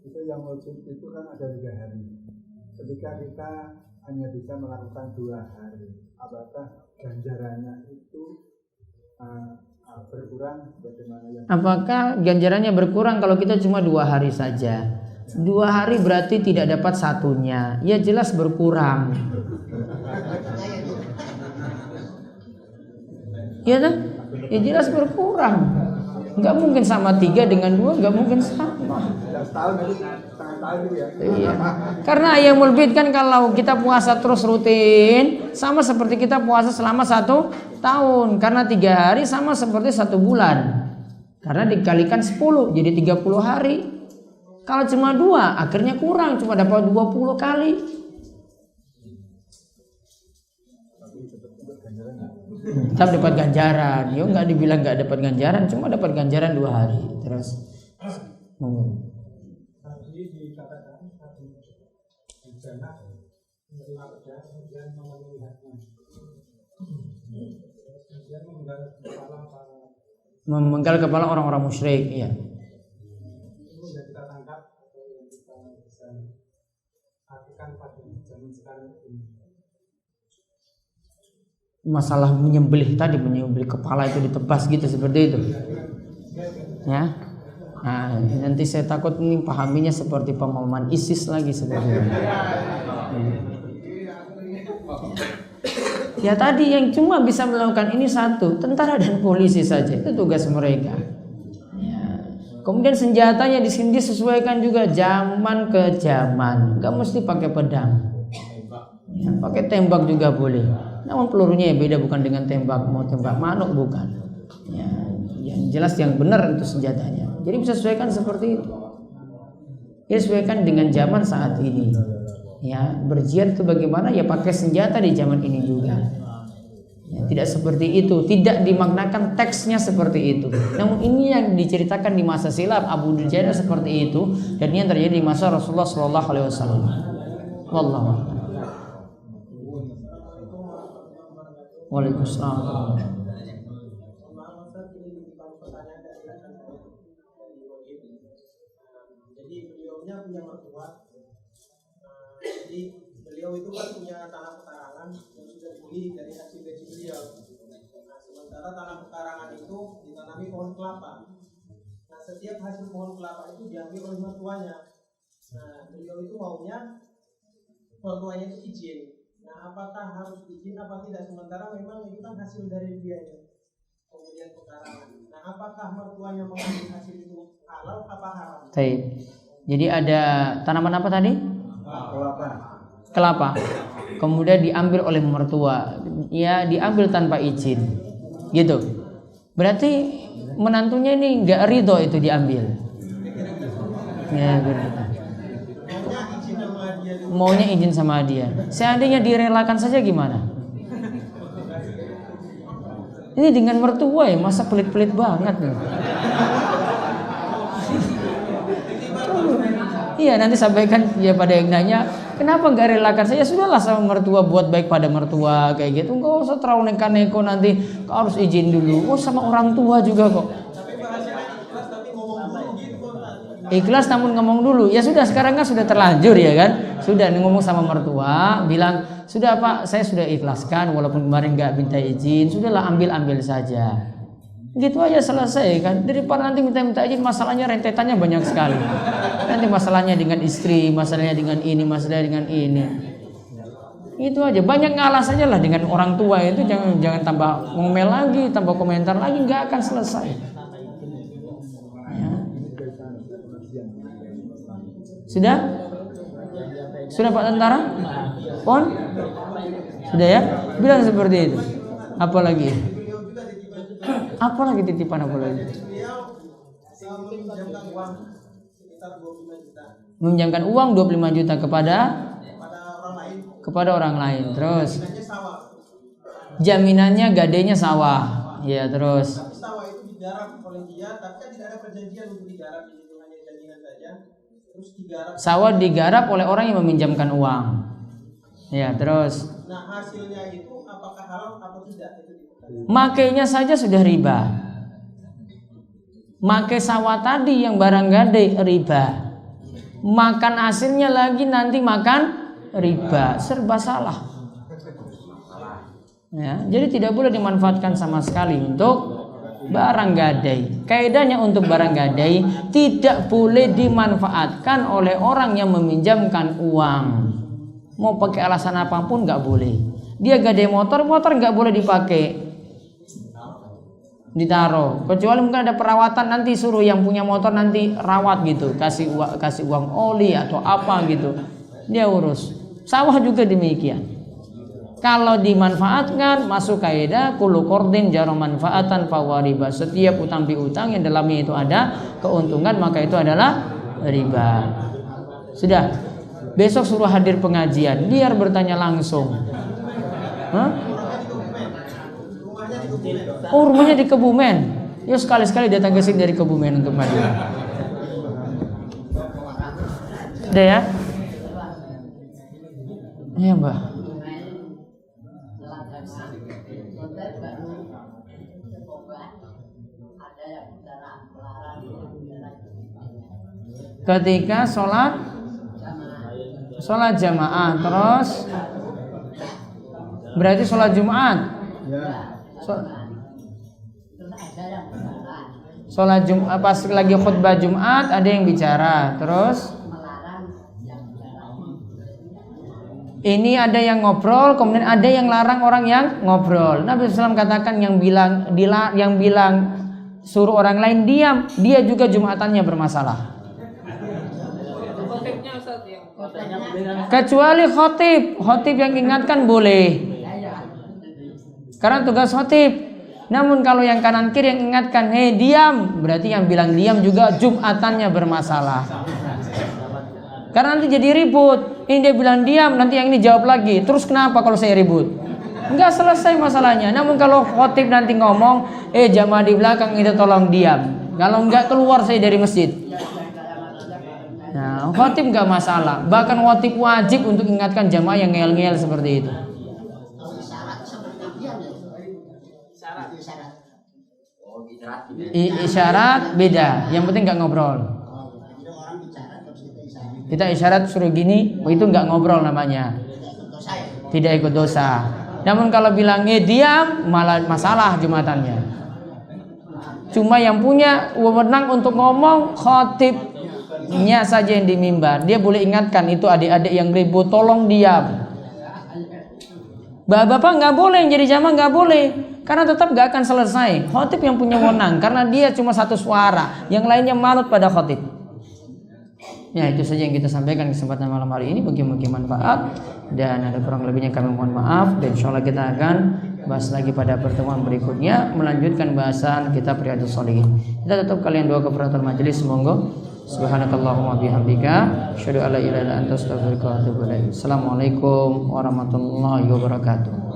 Itu yang wajib itu kan ada 3 hari. Ketika kita hanya bisa melakukan 2 hari, apakah ganjarannya itu berkurang? Bagaimana yang? Apakah ganjarannya berkurang kalau kita cuma 2 hari saja? 2 hari berarti tidak dapat satunya. Ya jelas berkurang. Ya kan? Ya jelas berkurang. Nggak mungkin sama 3 dengan 2, nggak mungkin sama. Setahun itu setengah tahun itu ya. Iya. Karena Ayyamul Bid kan kalau kita puasa terus rutin sama seperti kita puasa selama 1 tahun. Karena 3 hari sama seperti 1 bulan. Karena dikalikan 10 jadi 30 hari. Kalau cuma 2 akhirnya kurang, cuma dapat 20 kali. Tetap dapat ganjaran. Yo nggak dibilang nggak dapat ganjaran, cuma dapat ganjaran 2 hari. Terus Tadi dikatakan jannah menerima pedang dan melihatnya. Kemudian memenggal kepala orang-orang musyrik, ya. Itu yang kita tangkap atau yang kita bisa artikan pada zaman sekarang ini. Masalah menyembelih tadi, menyembelih kepala itu ditebas gitu seperti itu. Ya. Nah, nanti saya takut ini pahaminya seperti pemahaman ISIS lagi seperti itu. Ya tadi yang cuma bisa melakukan ini 1, tentara dan polisi saja, itu tugas mereka. Ya. Kemudian senjatanya di sini disesuaikan juga zaman ke zaman, nggak mesti pakai pedang. Ya, pakai tembak juga boleh. Namun pelurunya ya beda, bukan dengan tembak mau tembak manuk, bukan. Ya, yang jelas yang benar itu senjatanya. Jadi bisa sesuaikan seperti itu. Ya, sesuaikan dengan zaman saat ini. Ya, berjihad itu bagaimana? Ya pakai senjata di zaman ini juga. Ya, tidak seperti itu, tidak dimaknakan teksnya seperti itu. Namun ini yang diceritakan di masa silam Abu Dujainah seperti itu, dan ini yang terjadi di masa Rasulullah SAW. Wallahu a'lam. Waalaikumsalam. Jadi beliaunya punya mertua. Jadi beliau itu kan punya tanah pekarangan yang sudah dibeli dari hasil gaji beliau. Nah, sementara tanah pekarangan itu ditanami pohon kelapa. Nah, setiap hasil pohon kelapa itu diambil oleh mertuanya. Nah, beliau itu maunya mertuanya itu izin. Nah, apakah harus izin apa tidak? Sementara memang itu kan hasil dari dia itu. Kemudian pekarangan. Nah, apakah mertuanya mengambil hasil itu halal apa haram? Baik. Jadi ada tanaman apa tadi? Kelapa. Kemudian diambil oleh mertua. Ya, diambil tanpa izin. Gitu. Berarti menantunya ini nggak ridho itu diambil. Ya, begitu. Maunya izin sama dia. Seandainya direlakan saja gimana? Ini dengan mertua ya, masa pelit-pelit banget nih. Iya, nanti sampaikan ya pada yang nanya, kenapa nggak relakan saja? Sudahlah sama mertua, buat baik pada mertua kayak gitu. Nggak usah terlalu neko-neko nanti harus izin dulu. Oh, sama orang tua juga kok. Ikhlas namun ngomong dulu. Ya sudah, sekarang kan sudah terlanjur ya kan. Sudah ngomong sama mertua, bilang, "Sudah Pak, saya sudah ikhlaskan walaupun kemarin nggak minta izin. Sudahlah, ambil saja." Gitu aja selesai kan. Daripada nanti minta izin, masalahnya rentetannya banyak sekali. Nanti masalahnya dengan istri, masalahnya dengan ini, masalahnya dengan ini. Itu aja. Banyak ngalah saja lah dengan orang tua itu, jangan tambah ngomel lagi, tambah komentar lagi, nggak akan selesai. Sudah? Sudah Pak Tentara? Pon? Sudah ya? Bilang seperti itu. Apa lagi? Apa lagi titipan apa lagi? Meminjamkan uang 25 juta kepada orang lain. Terus jaminannya gadenya sawah. Ya, terus sawah itu digarap oleh dia, tapi kan tidak ada perjanjian untuk digarap, itu hanya jaminan saja. Terus digarap. Sawah digarap oleh orang yang meminjamkan uang. Ya, terus. Nah, hasilnya itu apakah halal atau tidak? Makainya saja sudah riba. Makai sawah tadi yang barang gade riba. Makan hasilnya lagi nanti makan riba. Serba salah. Ya, jadi tidak boleh dimanfaatkan sama sekali untuk barang gadai. Kaidahnya untuk barang gadai tidak boleh dimanfaatkan oleh orang yang meminjamkan uang. Mau pakai alasan apapun nggak boleh. Dia gadai motor nggak boleh dipakai, ditaruh. Kecuali mungkin ada perawatan, nanti suruh yang punya motor nanti rawat gitu, kasih uang oli atau apa gitu, dia urus. Sawah juga demikian. Kalau dimanfaatkan, masuk kaidah kullu qardin jara manfaatan fahuwa riba. Setiap utang piutang yang dalamnya itu ada keuntungan, maka itu adalah riba. Sudah. Besok suruh hadir pengajian, biar bertanya langsung. Hah? Oh, rumahnya di Kebumen. Yuk sekali-sekali datang ke sini dari Kebumen untuk maju. Udah ya? Iya, Mbak. Ketika sholat jamaah, terus berarti sholat Jumat. Sholat Jumat pas lagi khutbah Jumat ada yang bicara, terus ini ada yang ngobrol, kemudian ada yang larang orang yang ngobrol. Nabi SAW katakan yang bilang suruh orang lain diam, dia juga Jumatannya bermasalah. Kecuali khotib yang ingatkan boleh, karena tugas khotib. Namun kalau yang kanan kiri yang ingatkan, hei diam, berarti yang bilang diam juga Jumatannya bermasalah. Karena nanti jadi ribut. Ini dia bilang diam, nanti yang ini jawab lagi. Terus kenapa kalau saya ribut? Enggak selesai masalahnya. Namun kalau khotib nanti ngomong, jamaah di belakang itu tolong diam. Kalau enggak keluar saya dari masjid. Nah, khotib nggak masalah. Bahkan khotib wajib untuk ingatkan jamaah yang ngeyel-ngeyel seperti itu. Kalau isyarat seperti diam ya. Isyarat. Oh, isyarat. Isyarat beda. Yang penting nggak ngobrol. Jadi orang bicara terus kita isyarat. Kita isyarat suruh gini, itu nggak ngobrol namanya. Dosa ya. Tidak ikut dosa. Namun kalau bilangnya diam, malah masalah jumatannya. Cuma yang punya wewenang untuk ngomong khotibnya saja yang di mimbar. Dia boleh ingatkan itu adik-adik yang ribut, tolong diam. Bapak-bapak nggak boleh, yang jadi jamaah nggak boleh, karena tetap nggak akan selesai. Khotib yang punya wewenang, karena dia cuma satu suara, yang lainnya manut pada khotib. Ya, itu saja yang kita sampaikan kesempatan malam hari ini. Bagi manfaat dan ada kurang lebihnya kami mohon maaf. Dan insyaallah kita akan bahas lagi pada pertemuan berikutnya, melanjutkan bahasan kitab Riyadhus Shalihin. Kita tutup kalian doa kafaratul majelis. Semoga subhanakallahumma bihamdika asyhadu an la ilaha illa anta astaghfiruka wa atubu ilaik. Assalamualaikum warahmatullahi wabarakatuh.